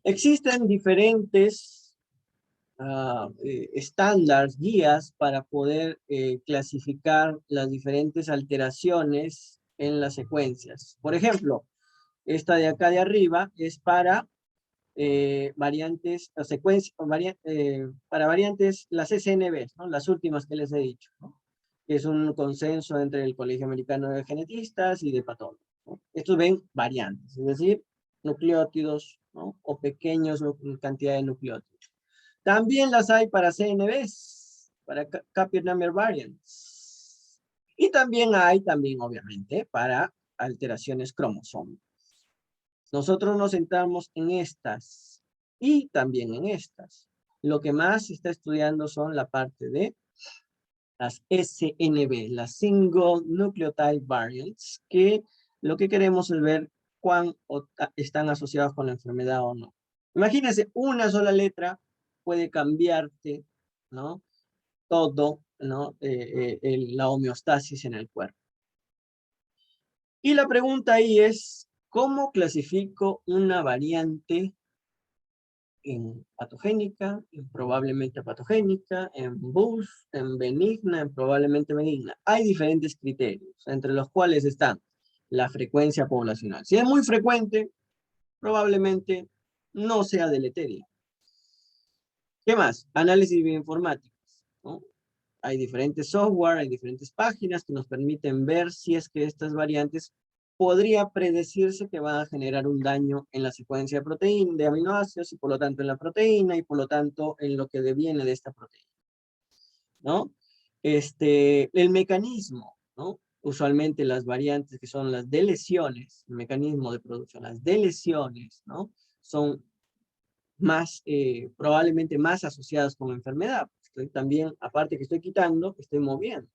S2: Existen diferentes estándares, guías para poder clasificar las diferentes alteraciones en las secuencias. Por ejemplo, esta de acá de arriba es para variantes, o secuencias, para variantes, las SNB, ¿no? Las últimas que les he dicho, ¿no? Que es un consenso entre el Colegio Americano de Genetistas y de Patólogos, ¿no? Estos ven variantes, es decir, nucleótidos, ¿no? O pequeños cantidad de nucleótidos. También las hay para CNVs, para Capture Number Variants. Y también hay, obviamente, para alteraciones cromosómicas. Nosotros nos centramos en estas y también en estas. Lo que más se está estudiando son la parte de las SNV, las Single Nucleotide Variants, que lo que queremos es ver cuán están asociados con la enfermedad o no. Imagínense, una sola letra puede cambiarte, ¿no? Todo, ¿no? La homeostasis en el cuerpo. Y la pregunta ahí es, ¿cómo clasifico una variante en patogénica, en probablemente patogénica, en BUS, en benigna, en probablemente benigna? Hay diferentes criterios, entre los cuales están la frecuencia poblacional. Si es muy frecuente, probablemente no sea deleteria. ¿Qué más? Análisis bioinformáticos, ¿no? Hay diferentes software, hay diferentes páginas que nos permiten ver si es que estas variantes podría predecirse que van a generar un daño en la secuencia de proteína, de aminoácidos, y por lo tanto en la proteína, y por lo tanto en lo que deviene de esta proteína, ¿no? El mecanismo, ¿no? Usualmente las variantes que son las deleciones, el mecanismo de producción, las deleciones, ¿no? Son más, probablemente más asociadas con enfermedad. Estoy también, aparte que estoy quitando, estoy moviendo,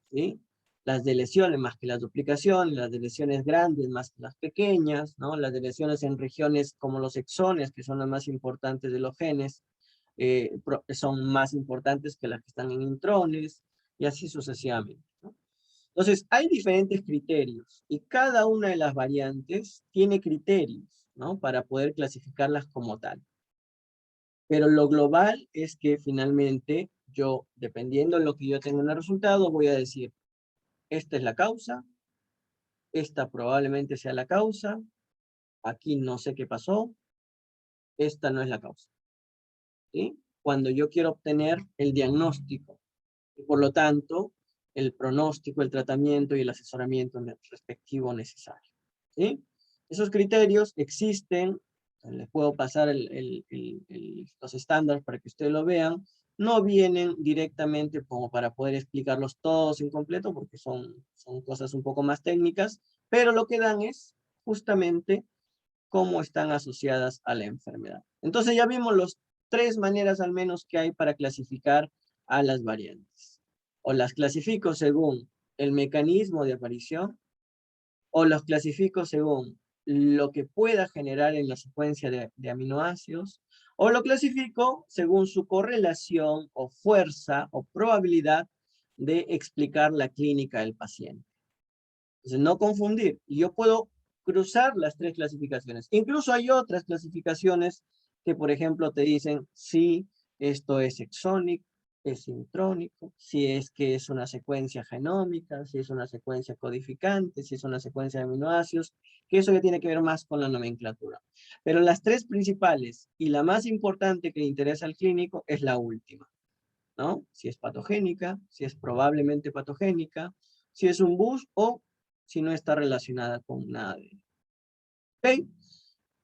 S2: ¿sí? Las deleciones más que las duplicaciones, las deleciones grandes más que las pequeñas, ¿no? Las deleciones en regiones como los exones, que son las más importantes de los genes, son más importantes que las que están en intrones, y así sucesivamente, ¿no? Entonces, hay diferentes criterios, y cada una de las variantes tiene criterios, ¿no? Para poder clasificarlas como tal. Pero lo global es que finalmente yo, dependiendo de lo que yo tenga en el resultado, voy a decir, esta es la causa, esta probablemente sea la causa, aquí no sé qué pasó, esta no es la causa, ¿sí? Cuando yo quiero obtener el diagnóstico, y por lo tanto, el pronóstico, el tratamiento y el asesoramiento respectivo necesario, ¿sí? Esos criterios existen, les puedo pasar los estándares para que ustedes lo vean, no vienen directamente como para poder explicarlos todos en completo, porque son cosas un poco más técnicas, pero lo que dan es justamente cómo están asociadas a la enfermedad. Entonces ya vimos las 3 maneras al menos que hay para clasificar a las variantes. O las clasifico según el mecanismo de aparición, o los clasifico según lo que pueda generar en la secuencia de aminoácidos, o lo clasifico según su correlación o fuerza o probabilidad de explicar la clínica del paciente. Entonces, no confundir. Y yo puedo cruzar las 3 clasificaciones. Incluso hay otras clasificaciones que, por ejemplo, te dicen si esto es exónico, es intrónico, si es que es una secuencia genómica, si es una secuencia codificante, si es una secuencia de aminoácidos, que eso ya tiene que ver más con la nomenclatura. Pero las 3 principales y la más importante que le interesa al clínico es la última, ¿no? Si es patogénica, si es probablemente patogénica, si es un BUS o si no está relacionada con nada de ello. Ok,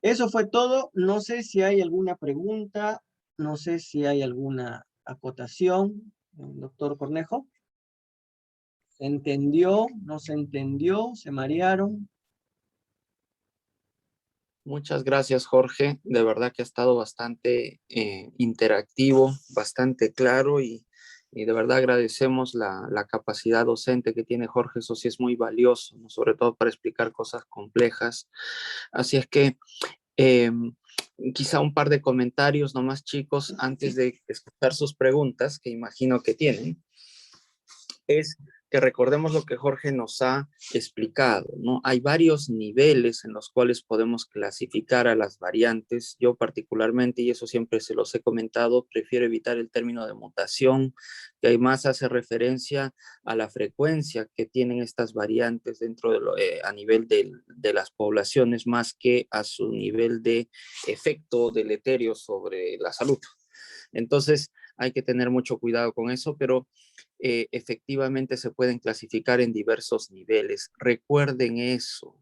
S2: eso fue todo. No sé si hay alguna pregunta, no sé si hay alguna acotación, doctor Cornejo. ¿Se entendió? ¿No se entendió? ¿Se marearon?
S1: Muchas gracias, Jorge. De verdad que ha estado bastante interactivo, bastante claro y de verdad agradecemos la capacidad docente que tiene Jorge. Eso sí es muy valioso, ¿no? Sobre todo para explicar cosas complejas. Así es que quizá un par de comentarios nomás, chicos, antes de escuchar sus preguntas, que imagino que tienen. que recordemos lo que Jorge nos ha explicado, ¿no? Hay varios niveles en los cuales podemos clasificar a las variantes. Yo particularmente, y eso siempre se los he comentado, prefiero evitar el término de mutación, que además hace referencia a la frecuencia que tienen estas variantes dentro a nivel de las poblaciones, más que a su nivel de efecto deleterio sobre la salud. Entonces, hay que tener mucho cuidado con eso, pero efectivamente se pueden clasificar en diversos niveles. Recuerden eso.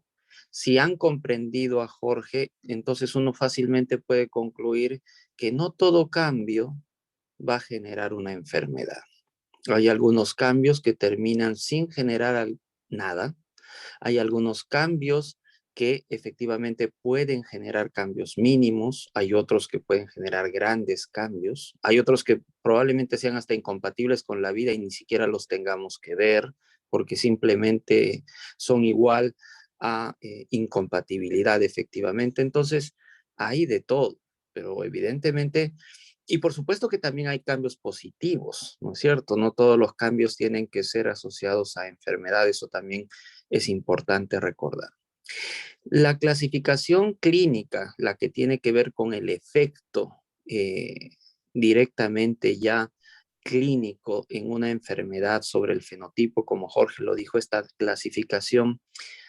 S1: Si han comprendido a Jorge, entonces uno fácilmente puede concluir que no todo cambio va a generar una enfermedad. Hay algunos cambios que terminan sin generar nada. Hay algunos cambios que efectivamente pueden generar cambios mínimos, hay otros que pueden generar grandes cambios, hay otros que probablemente sean hasta incompatibles con la vida y ni siquiera los tengamos que ver, porque simplemente son igual a incompatibilidad efectivamente. Entonces, hay de todo, pero evidentemente, y por supuesto que también hay cambios positivos, ¿no es cierto? No todos los cambios tienen que ser asociados a enfermedades, o también es importante recordar. La clasificación clínica, la que tiene que ver con el efecto directamente ya clínico en una enfermedad sobre el fenotipo, como Jorge lo dijo, esta clasificación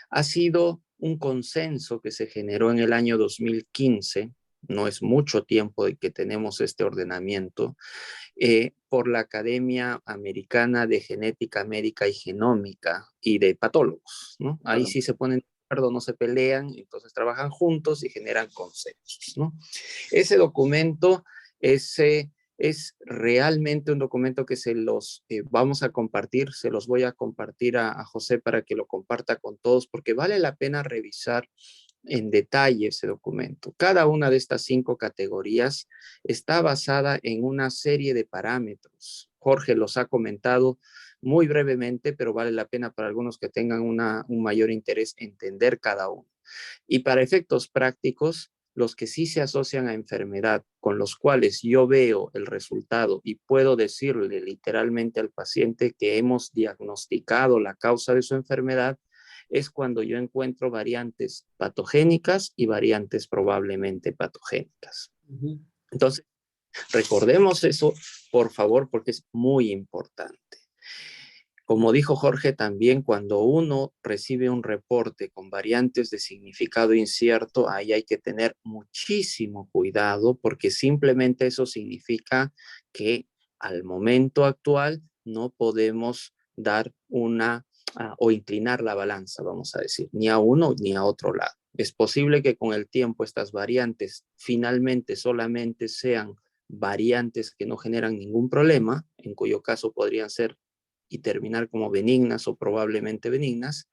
S1: ha sido un consenso que se generó en el año 2015, no es mucho tiempo de que tenemos este ordenamiento, por la Academia Americana de Genética Médica y Genómica y de patólogos, ¿no? Ahí sí se ponen de acuerdo, no se pelean, entonces trabajan juntos y generan consensos, ¿no? Ese documento es realmente un documento que se los vamos a compartir, se los voy a compartir a José para que lo comparta con todos, porque vale la pena revisar en detalle ese documento. Cada una de estas 5 categorías está basada en una serie de parámetros. Jorge los ha comentado muy brevemente, pero vale la pena para algunos que tengan un mayor interés entender cada uno. Y para efectos prácticos, los que sí se asocian a enfermedad, con los cuales yo veo el resultado y puedo decirle literalmente al paciente que hemos diagnosticado la causa de su enfermedad, es cuando yo encuentro variantes patogénicas y variantes probablemente patogénicas. Entonces, recordemos eso, por favor, porque es muy importante. Como dijo Jorge también, cuando uno recibe un reporte con variantes de significado incierto, ahí hay que tener muchísimo cuidado, porque simplemente eso significa que al momento actual no podemos dar o inclinar la balanza, vamos a decir, ni a uno ni a otro lado. Es posible que con el tiempo estas variantes finalmente solamente sean variantes que no generan ningún problema, en cuyo caso podrían ser y terminar como benignas o probablemente benignas,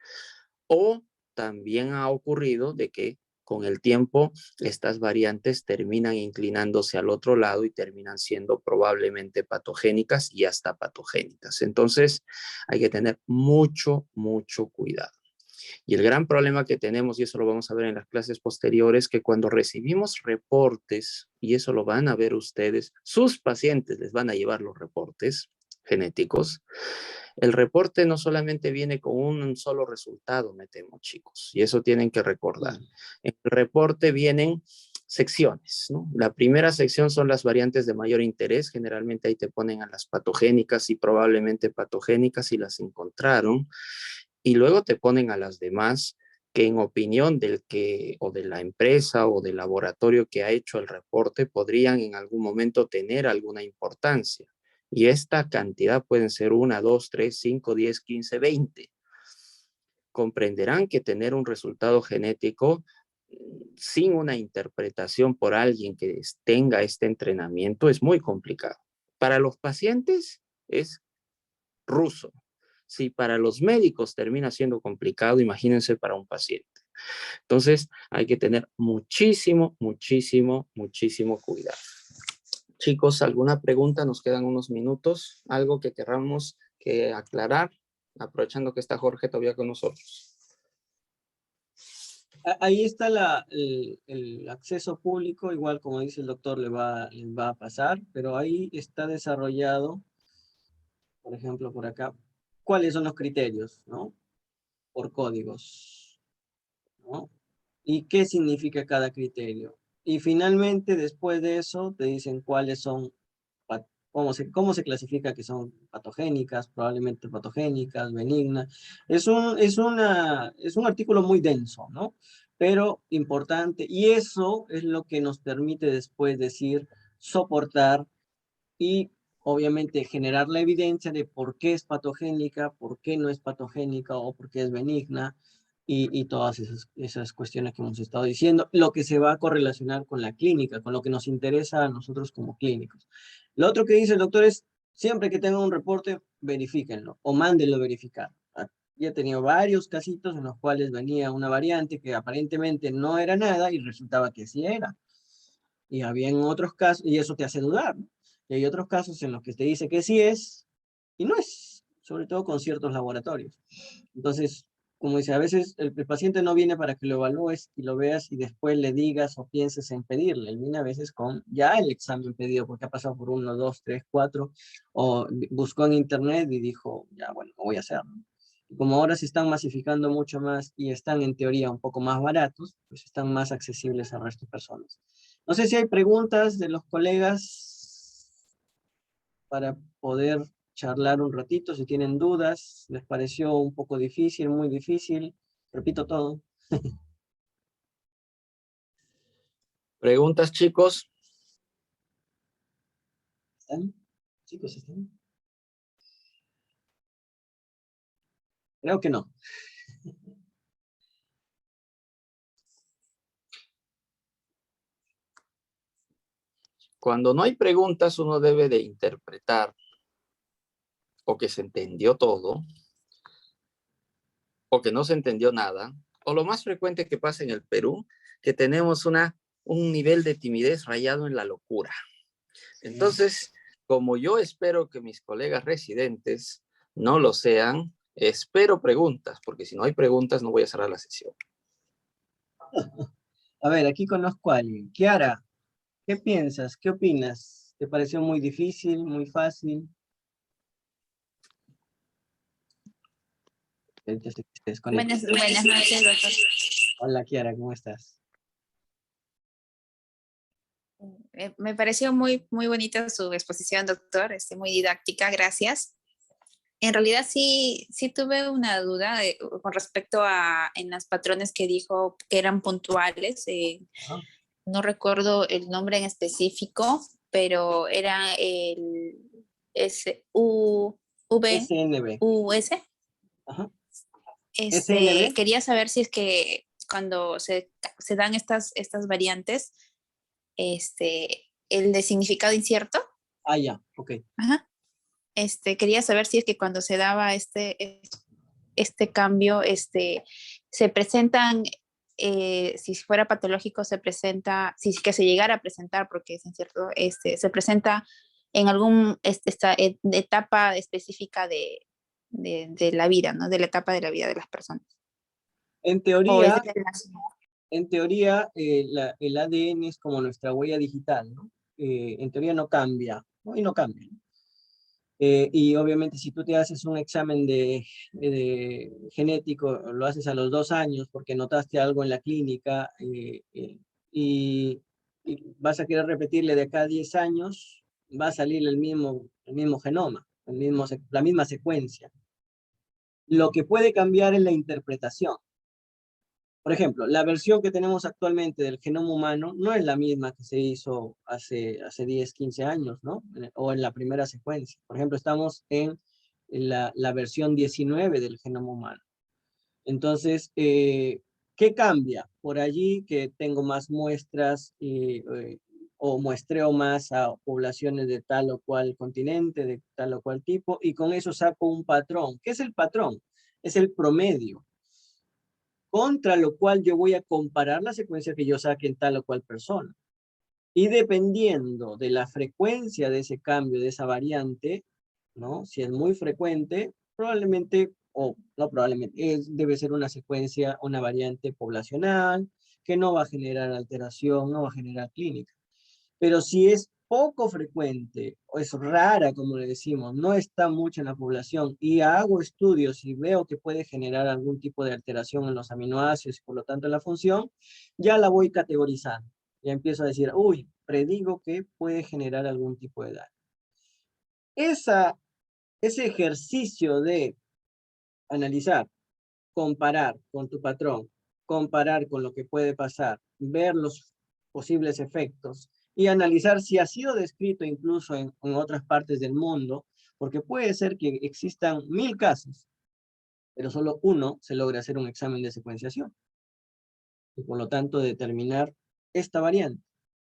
S1: o también ha ocurrido de que con el tiempo estas variantes terminan inclinándose al otro lado y terminan siendo probablemente patogénicas y hasta patogénicas. Entonces hay que tener mucho, mucho cuidado. Y el gran problema que tenemos, y eso lo vamos a ver en las clases posteriores, que cuando recibimos reportes, y eso lo van a ver ustedes, sus pacientes les van a llevar los reportes genéticos, el reporte no solamente viene con un solo resultado, me temo, chicos, y eso tienen que recordar. En el reporte vienen secciones, ¿no? La primera sección son las variantes de mayor interés, generalmente ahí te ponen a las patogénicas y probablemente patogénicas si las encontraron, y luego te ponen a las demás que en opinión del que o de la empresa o del laboratorio que ha hecho el reporte podrían en algún momento tener alguna importancia. Y esta cantidad pueden ser 1, 2, 3, 5, 10, 15, 20. Comprenderán que tener un resultado genético sin una interpretación por alguien que tenga este entrenamiento es muy complicado. Para los pacientes es ruso. Si para los médicos termina siendo complicado, imagínense para un paciente. Entonces hay que tener muchísimo, muchísimo, muchísimo cuidado. Chicos, ¿alguna pregunta? Nos quedan unos minutos. ¿Algo que queramos que aclarar? Aprovechando que está Jorge todavía con nosotros.
S2: Ahí está el acceso público, igual como dice el doctor, les va a pasar, pero ahí está desarrollado, por ejemplo, por acá, cuáles son los criterios, ¿no? Por códigos, ¿no? ¿Y qué significa cada criterio? Y finalmente, después de eso, te dicen cuáles son, cómo se clasifica que son patogénicas, probablemente patogénicas, benignas. Es un artículo muy denso, ¿no? Pero importante, y eso es lo que nos permite después decir, soportar y obviamente generar la evidencia de por qué es patogénica, por qué no es patogénica o por qué es benigna y todas esas cuestiones que hemos estado diciendo, lo que se va a correlacionar con la clínica, con lo que nos interesa a nosotros como clínicos. Lo otro que dice el doctor es, siempre que tengan un reporte, verifíquenlo o mándenlo verificar. Ya he tenido varios casitos en los cuales venía una variante que aparentemente no era nada y resultaba que sí era. Y había en otros casos, y eso te hace dudar, ¿no? Y hay otros casos en los que te dice que sí es y no es, sobre todo con ciertos laboratorios. Entonces, como dice, a veces el paciente no viene para que lo evalúes y lo veas y después le digas o pienses en pedirle. Él viene a veces con ya el examen pedido porque ha pasado por 1, 2, 3, 4, o buscó en internet y dijo, ya bueno, lo voy a hacer, ¿no? Y como ahora se están masificando mucho más y están en teoría un poco más baratos, pues están más accesibles al resto de personas. No sé si hay preguntas de los colegas para poder charlar un ratito, si tienen dudas, les pareció un poco difícil, muy difícil, repito todo.
S1: ¿Preguntas, chicos?
S2: ¿Están? Chicos, ¿están? Creo que no.
S1: Cuando no hay preguntas, uno debe de interpretar o que se entendió todo, o que no se entendió nada, o lo más frecuente que pasa en el Perú, que tenemos un nivel de timidez rayado en la locura. Entonces, como yo espero que mis colegas residentes no lo sean, espero preguntas, porque si no hay preguntas no voy a cerrar la sesión.
S2: A ver, aquí conozco a alguien. Kiara, ¿qué piensas? ¿Qué opinas? ¿Te pareció muy difícil, muy fácil? Ahorita se desconecta.
S6: Buenas noches, doctor.
S2: Hola, Kiara, ¿cómo estás?
S6: Me pareció muy bonita su exposición, doctor, muy didáctica, gracias. En realidad sí tuve una duda con respecto a en las patrones que dijo que eran puntuales. No recuerdo el nombre en específico, pero era el
S2: SNB.
S6: US.
S2: Ajá. SNB.
S6: Quería saber si es que cuando se dan estas variantes, el de significado incierto.
S2: Ah, ya, ok.
S6: Ajá. Quería saber si es que cuando se daba este cambio, se presentan, si fuera patológico, se presenta, si es que se llegara a presentar, porque es incierto, se presenta en algún esta etapa específica de la vida, ¿no? De la etapa de la vida de las personas.
S2: En teoría, el ADN es como nuestra huella digital, ¿no? En teoría no cambia, ¿no? Y no cambia, ¿no? Y obviamente si tú te haces un examen de genético, lo haces a los 2 años porque notaste algo en la clínica y vas a querer repetirle de acá a 10 años, va a salir el mismo genoma, la misma secuencia. Lo que puede cambiar es la interpretación. Por ejemplo, la versión que tenemos actualmente del genoma humano no es la misma que se hizo hace 10, 15 años, ¿no? O en la primera secuencia. Por ejemplo, estamos en la versión 19 del genoma humano. Entonces, ¿qué cambia? Por allí que tengo más muestras o muestreo más a poblaciones de tal o cual continente, de tal o cual tipo, y con eso saco un patrón. ¿Qué es el patrón? Es el promedio, contra lo cual yo voy a comparar la secuencia que yo saque en tal o cual persona. Y dependiendo de la frecuencia de ese cambio, de esa variante, ¿no? Si es muy frecuente, probablemente, o no probablemente, debe ser una secuencia, una variante poblacional, que no va a generar alteración, no va a generar clínica. Pero si es poco frecuente, o es rara, como le decimos, no está mucho en la población, y hago estudios y veo que puede generar algún tipo de alteración en los aminoácidos y por lo tanto en la función, ya la voy categorizando. Ya empiezo a decir, uy, predigo que puede generar algún tipo de daño. Ese ejercicio de analizar, comparar con tu patrón, comparar con lo que puede pasar, ver los posibles efectos y analizar si ha sido descrito incluso en otras partes del mundo, porque puede ser que existan 1000 casos, pero solo uno se logra hacer un examen de secuenciación y por lo tanto determinar esta variante.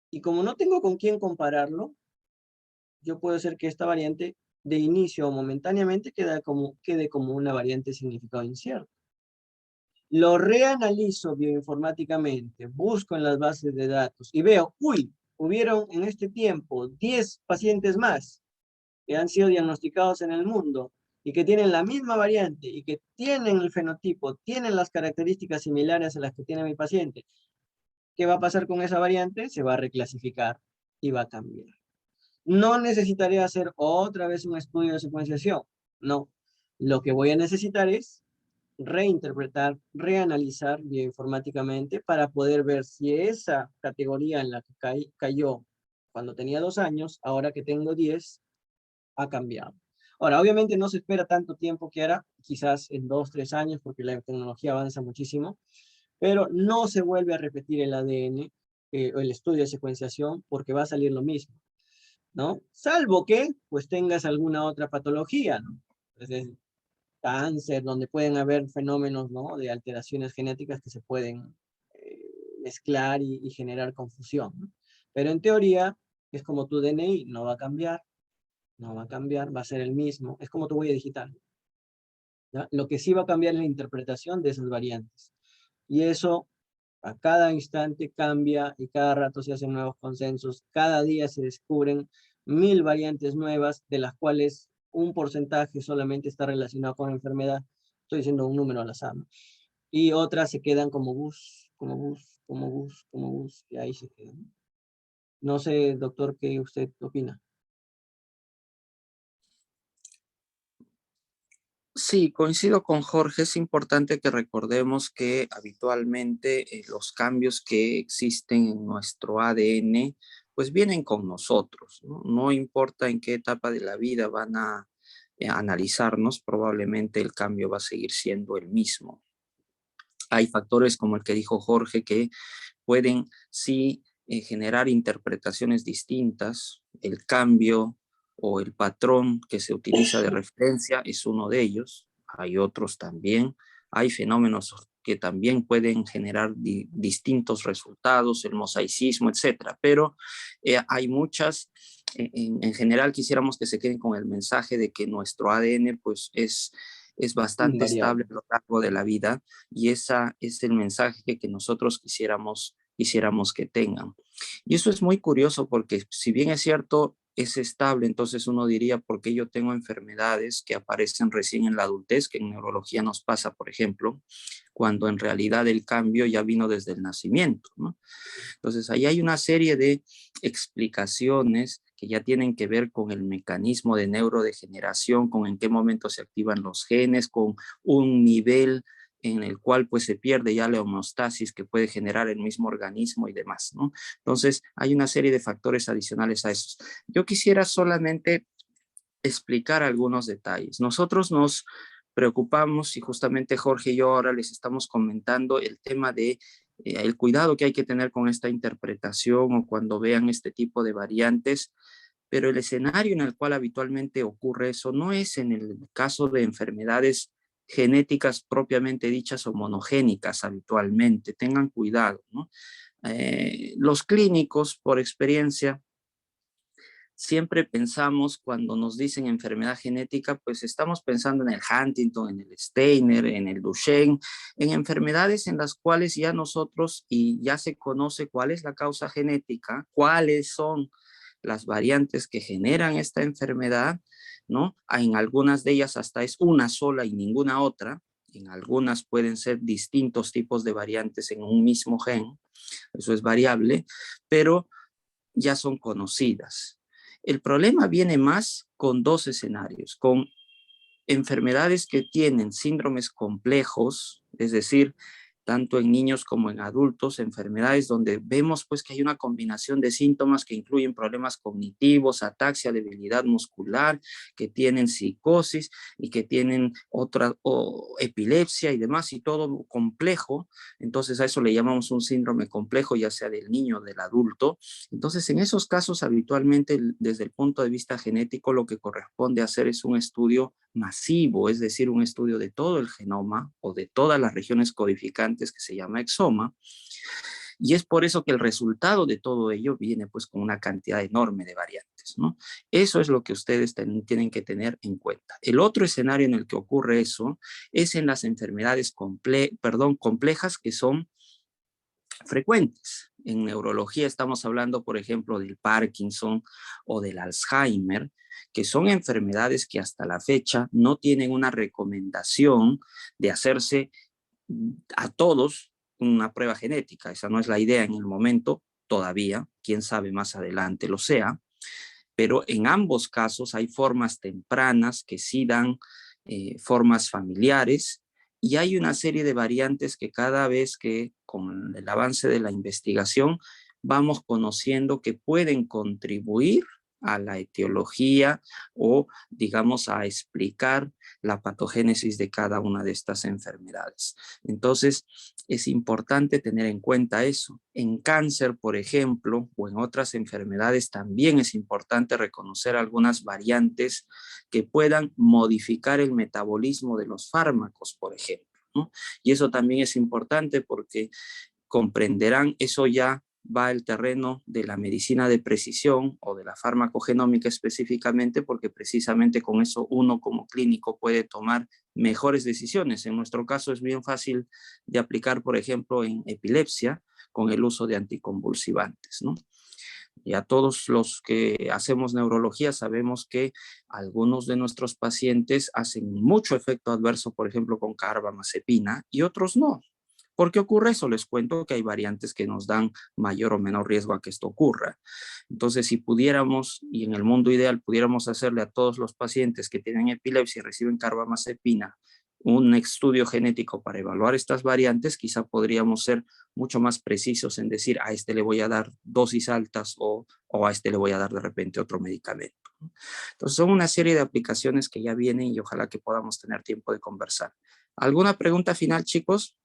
S2: Y como no tengo con quién compararlo, yo puedo hacer que esta variante de inicio o momentáneamente quede como una variante de significado incierto. Lo reanalizo bioinformáticamente, busco en las bases de datos y veo, uy, hubieron en este tiempo 10 pacientes más que han sido diagnosticados en el mundo y que tienen la misma variante y que tienen el fenotipo, tienen las características similares a las que tiene mi paciente. ¿Qué va a pasar con esa variante? Se va a reclasificar y va a cambiar. No necesitaré hacer otra vez un estudio de secuenciación. No. Lo que voy a necesitar es reinterpretar, reanalizar bioinformáticamente para poder ver si esa categoría en la que cayó cuando tenía 2 años, ahora que tengo 10, ha cambiado. Ahora, obviamente no se espera tanto tiempo que hará, quizás en 2, 3 años, porque la tecnología avanza muchísimo, pero no se vuelve a repetir el ADN o el estudio de secuenciación porque va a salir lo mismo, ¿no? Salvo que, pues, tengas alguna otra patología, ¿no? Entonces, cáncer, donde pueden haber fenómenos, ¿no?, de alteraciones genéticas que se pueden mezclar y generar confusión, ¿no? Pero en teoría, es como tu DNI, no va a cambiar, no va a cambiar, va a ser el mismo, es como tu huella digital, ¿ya? Lo que sí va a cambiar es la interpretación de esas variantes. Y eso a cada instante cambia y cada rato se hacen nuevos consensos, cada día se descubren 1000 variantes nuevas, de las cuales un porcentaje solamente está relacionado con la enfermedad, estoy diciendo un número al azar, ¿no? Y otras se quedan como bus, como bus, como bus, como bus, y ahí se quedan. No sé, doctor, ¿qué usted opina?
S1: Sí, coincido con Jorge. Es importante que recordemos que habitualmente los cambios que existen en nuestro ADN, pues vienen con nosotros, ¿no? No importa en qué etapa de la vida van a analizarnos, probablemente el cambio va a seguir siendo el mismo. Hay factores como el que dijo Jorge que pueden sí generar interpretaciones distintas. El cambio o el patrón que se utiliza de referencia es uno de ellos. Hay otros también. Hay fenómenos que también pueden generar distintos resultados, el mosaicismo, etcétera. Pero hay muchas, en general quisiéramos que se queden con el mensaje de que nuestro ADN pues es bastante
S2: Invariable.
S1: estable a lo largo de la vida, y ese es el mensaje que nosotros quisiéramos que tengan. Y eso es muy curioso porque si bien es cierto, es estable, entonces uno diría, ¿por qué yo tengo enfermedades que aparecen recién en la adultez, que en neurología nos pasa, por ejemplo, cuando en realidad el cambio ya vino desde el nacimiento, ¿no? Entonces, ahí hay una serie de explicaciones que ya tienen que ver con el mecanismo de neurodegeneración, con en qué momento se activan los genes, con un nivel en el cual pues se pierde ya la homeostasis que puede generar el mismo organismo y demás, ¿no? Entonces, hay una serie de factores adicionales a esos. Yo quisiera solamente explicar algunos detalles. Nosotros nos preocupamos, y justamente Jorge y yo ahora les estamos comentando el tema de el cuidado que hay que tener con esta interpretación o cuando vean este tipo de variantes, pero el escenario en el cual habitualmente ocurre eso no es en el caso de enfermedades genéticas propiamente dichas o monogénicas habitualmente. Tengan cuidado, ¿no? Los clínicos, por experiencia, siempre pensamos cuando nos dicen enfermedad genética, pues estamos pensando en el Huntington, en el Steiner, en el Duchenne, en enfermedades en las cuales ya nosotros y ya se conoce cuál es la causa genética, cuáles son las variantes que generan esta enfermedad, ¿no? En algunas de ellas hasta es una sola y ninguna otra. En algunas pueden ser distintos tipos de variantes en un mismo gen, eso es variable, pero ya son conocidas. El problema viene más con dos escenarios, con enfermedades que tienen síndromes complejos, es decir, tanto en niños como en adultos, enfermedades donde vemos pues que hay una combinación de síntomas que incluyen problemas cognitivos, ataxia, debilidad muscular, que tienen psicosis y que tienen otra epilepsia y demás, y todo complejo. Entonces a eso le llamamos un síndrome complejo, ya sea del niño o del adulto. Entonces en esos casos habitualmente desde el punto de vista genético lo que corresponde hacer es un estudio masivo, es decir, un estudio de todo el genoma o de todas las regiones codificantes que se llama exoma, y es por eso que el resultado de todo ello viene pues con una cantidad enorme de variantes, ¿no? Eso es lo que ustedes tienen que tener en cuenta. El otro escenario en el que ocurre eso es en las enfermedades complejas que son frecuentes. En neurología estamos hablando, por ejemplo, del Parkinson o del Alzheimer, que son enfermedades que hasta la fecha no tienen una recomendación de hacerse a todos una prueba genética. Esa no es la idea en el momento todavía, quién sabe más adelante lo sea, pero en ambos casos hay formas tempranas que sí dan formas familiares, y hay una serie de variantes que cada vez que con el avance de la investigación vamos conociendo que pueden contribuir a la etiología o, digamos, a explicar la patogénesis de cada una de estas enfermedades. Entonces, es importante tener en cuenta eso. En cáncer, por ejemplo, o en otras enfermedades también es importante reconocer algunas variantes que puedan modificar el metabolismo de los fármacos, por ejemplo, ¿no? Y eso también es importante porque comprenderán, eso ya va al terreno de la medicina de precisión o de la farmacogenómica específicamente, porque precisamente con eso uno como clínico puede tomar mejores decisiones. En nuestro caso es bien fácil de aplicar, por ejemplo, en epilepsia con el uso de anticonvulsivantes, ¿no? Y a todos los que hacemos neurología sabemos que algunos de nuestros pacientes hacen mucho efecto adverso, por ejemplo, con carbamazepina, y otros no. ¿Por qué ocurre eso? Les cuento que hay variantes que nos dan mayor o menor riesgo a que esto ocurra. Entonces, si pudiéramos, y en el mundo ideal, pudiéramos hacerle a todos los pacientes que tienen epilepsia y reciben carbamazepina un estudio genético para evaluar estas variantes, quizá podríamos ser mucho más precisos en decir a este le voy a dar dosis altas o a este le voy a dar de repente otro medicamento. Entonces son una serie de aplicaciones que ya vienen y ojalá que podamos tener tiempo de conversar. ¿Alguna pregunta final, chicos?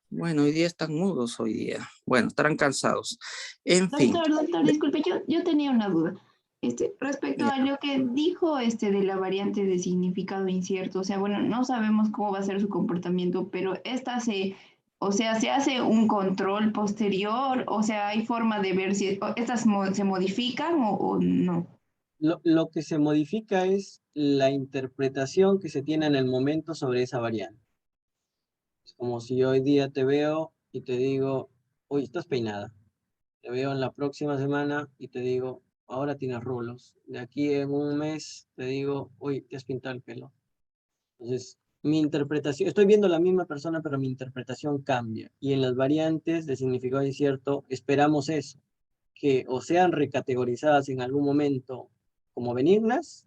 S1: Bueno, hoy día están mudos hoy día. Bueno, estarán cansados. En fin.
S7: Doctor, disculpe, yo tenía una duda. Respecto a lo que dijo de la variante de significado incierto, o sea, bueno, no sabemos cómo va a ser su comportamiento, pero se hace un control posterior, o sea, hay forma de ver si estas se modifican o no.
S2: Lo que se modifica es la interpretación que se tiene en el momento sobre esa variante. Es como si yo hoy día te veo y te digo, hoy estás peinada. Te veo en la próxima semana y te digo, ahora tienes rulos. De aquí en un mes te digo, uy, te has pintado el pelo. Entonces, mi interpretación, estoy viendo la misma persona, pero mi interpretación cambia. Y en las variantes de significado incierto esperamos eso, que o sean recategorizadas en algún momento como benignas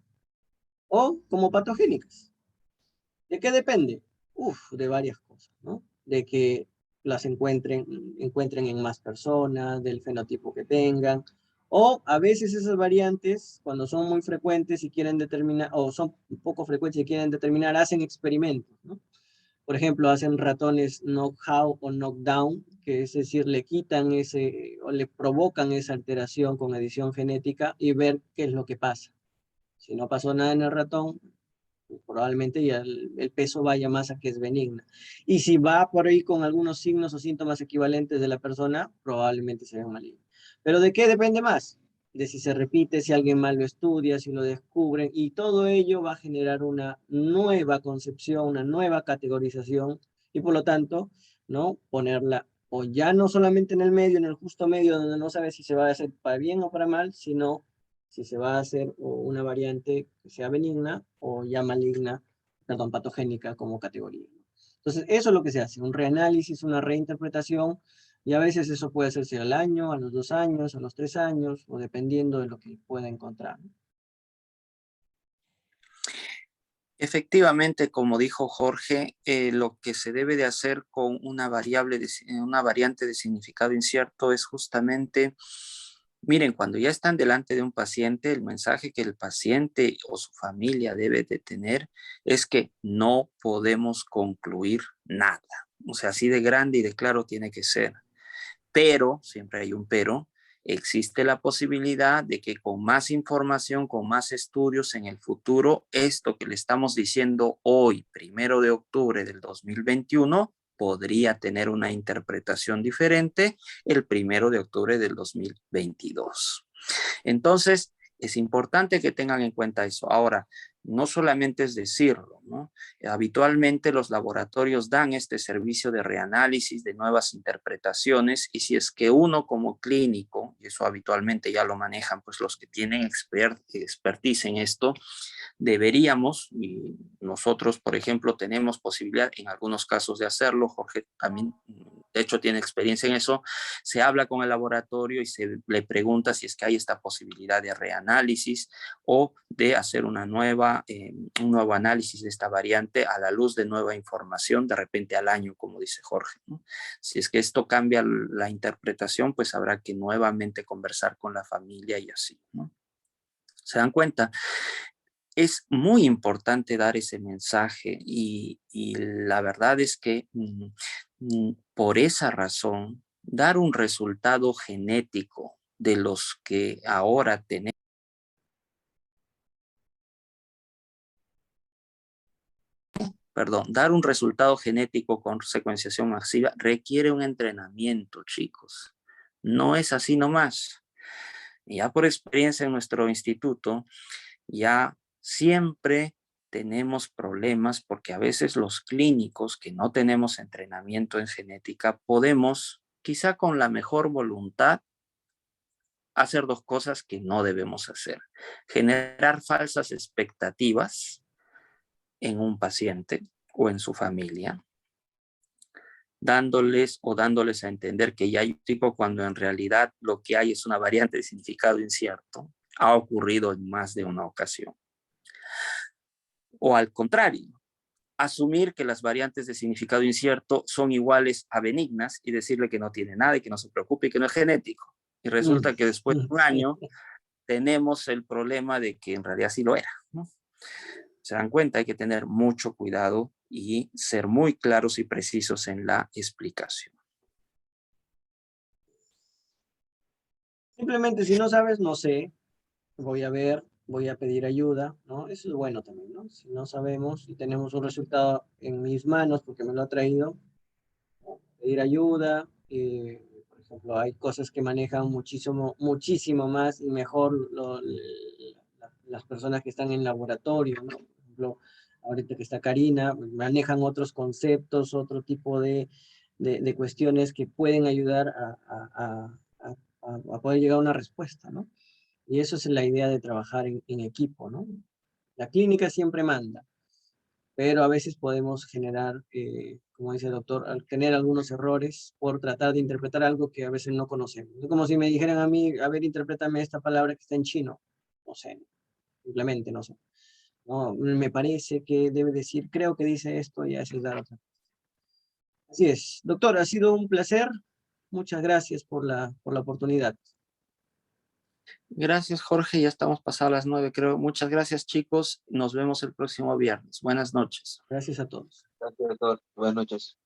S2: o como patogénicas. ¿De qué depende? De varias cosas, ¿no? De que las encuentren en más personas, del fenotipo que tengan, o a veces esas variantes, cuando son muy frecuentes y quieren determinar, o son poco frecuentes y quieren determinar, hacen experimentos, ¿no? Por ejemplo, hacen ratones knockout o knockdown, que es decir, le quitan o le provocan esa alteración con edición genética y ver qué es lo que pasa. Si no pasó nada en el ratón, probablemente ya el peso vaya más a que es benigna. Y si va por ahí con algunos signos o síntomas equivalentes de la persona, probablemente sea maligno. Pero ¿de qué depende más? De si se repite, si alguien mal lo estudia, si lo descubren, y todo ello va a generar una nueva concepción, una nueva categorización, y por lo tanto, ¿no? Ponerla o ya no solamente en el medio, en el justo medio, donde no sabe si se va a hacer para bien o para mal, sino si se va a hacer una variante que sea benigna o ya maligna, perdón, patogénica como categoría. Entonces, eso es lo que se hace, un reanálisis, una reinterpretación, y a veces eso puede hacerse al año, a los 2 años, a los 3 años, o dependiendo de lo que pueda encontrar.
S1: Efectivamente, como dijo Jorge, lo que se debe de hacer con una variante de significado incierto es justamente, miren, cuando ya están delante de un paciente, el mensaje que el paciente o su familia debe de tener es que no podemos concluir nada. O sea, así de grande y de claro tiene que ser. Pero, siempre hay un pero, existe la posibilidad de que con más información, con más estudios en el futuro, esto que le estamos diciendo hoy, 1 de octubre del 2021, podría tener una interpretación diferente el 1 de octubre del 2022. Entonces, es importante que tengan en cuenta eso. Ahora, no solamente es decirlo, ¿no? Habitualmente los laboratorios dan este servicio de reanálisis, de nuevas interpretaciones, y si es que uno como clínico, y eso habitualmente ya lo manejan pues los que tienen expertise en esto, deberíamos, y nosotros, por ejemplo, tenemos posibilidad en algunos casos de hacerlo, Jorge también, de hecho, tiene experiencia en eso, se habla con el laboratorio y se le pregunta si es que hay esta posibilidad de reanálisis o de hacer un nuevo análisis de esta variante a la luz de nueva información, de repente al año, como dice Jorge, ¿no? Si es que esto cambia la interpretación, pues habrá que nuevamente conversar con la familia y así, ¿no? ¿Se dan cuenta? Es muy importante dar ese mensaje y la verdad es que por esa razón, dar un resultado genético de los que ahora tenemos, dar un resultado genético con secuenciación masiva requiere un entrenamiento, chicos. No es así nomás. Ya por experiencia en nuestro instituto, ya siempre tenemos problemas porque a veces los clínicos que no tenemos entrenamiento en genética podemos, quizá con la mejor voluntad, hacer dos cosas que no debemos hacer. Generar falsas expectativas en un paciente o en su familia, dándoles a entender que ya hay un tipo cuando en realidad lo que hay es una variante de significado incierto. Ha ocurrido en más de una ocasión. O al contrario, asumir que las variantes de significado incierto son iguales a benignas y decirle que no tiene nada y que no se preocupe y que no es genético. Y resulta que después de un año tenemos el problema de que en realidad sí lo era, ¿no? Se dan cuenta, hay que tener mucho cuidado y ser muy claros y precisos en la explicación.
S2: Simplemente si no sabes, no sé, voy a ver, voy a pedir ayuda, ¿no? Eso es bueno también, ¿no? Si no sabemos y tenemos un resultado en mis manos porque me lo ha traído, ¿no? Pedir ayuda, por ejemplo, hay cosas que manejan muchísimo más y mejor las personas que están en laboratorio, ¿no? Por ejemplo, ahorita que está Karina, manejan otros conceptos, otro tipo de cuestiones que pueden ayudar a poder llegar a una respuesta, ¿no? Y eso es la idea de trabajar en equipo, ¿no? La clínica siempre manda, pero a veces podemos generar, como dice el doctor, tener algunos errores por tratar de interpretar algo que a veces no conocemos. Es como si me dijeran a mí, a ver, interprétame esta palabra que está en chino. No sé, simplemente no sé. No, me parece que debe decir, creo que dice esto y así es dar otra. Así es. Doctor, ha sido un placer. Muchas gracias por la oportunidad.
S1: Gracias, Jorge. Ya estamos pasadas las 9, creo. Muchas gracias, chicos. Nos vemos el próximo viernes. Buenas noches.
S2: Gracias a todos.
S5: Gracias, doctor. Buenas noches.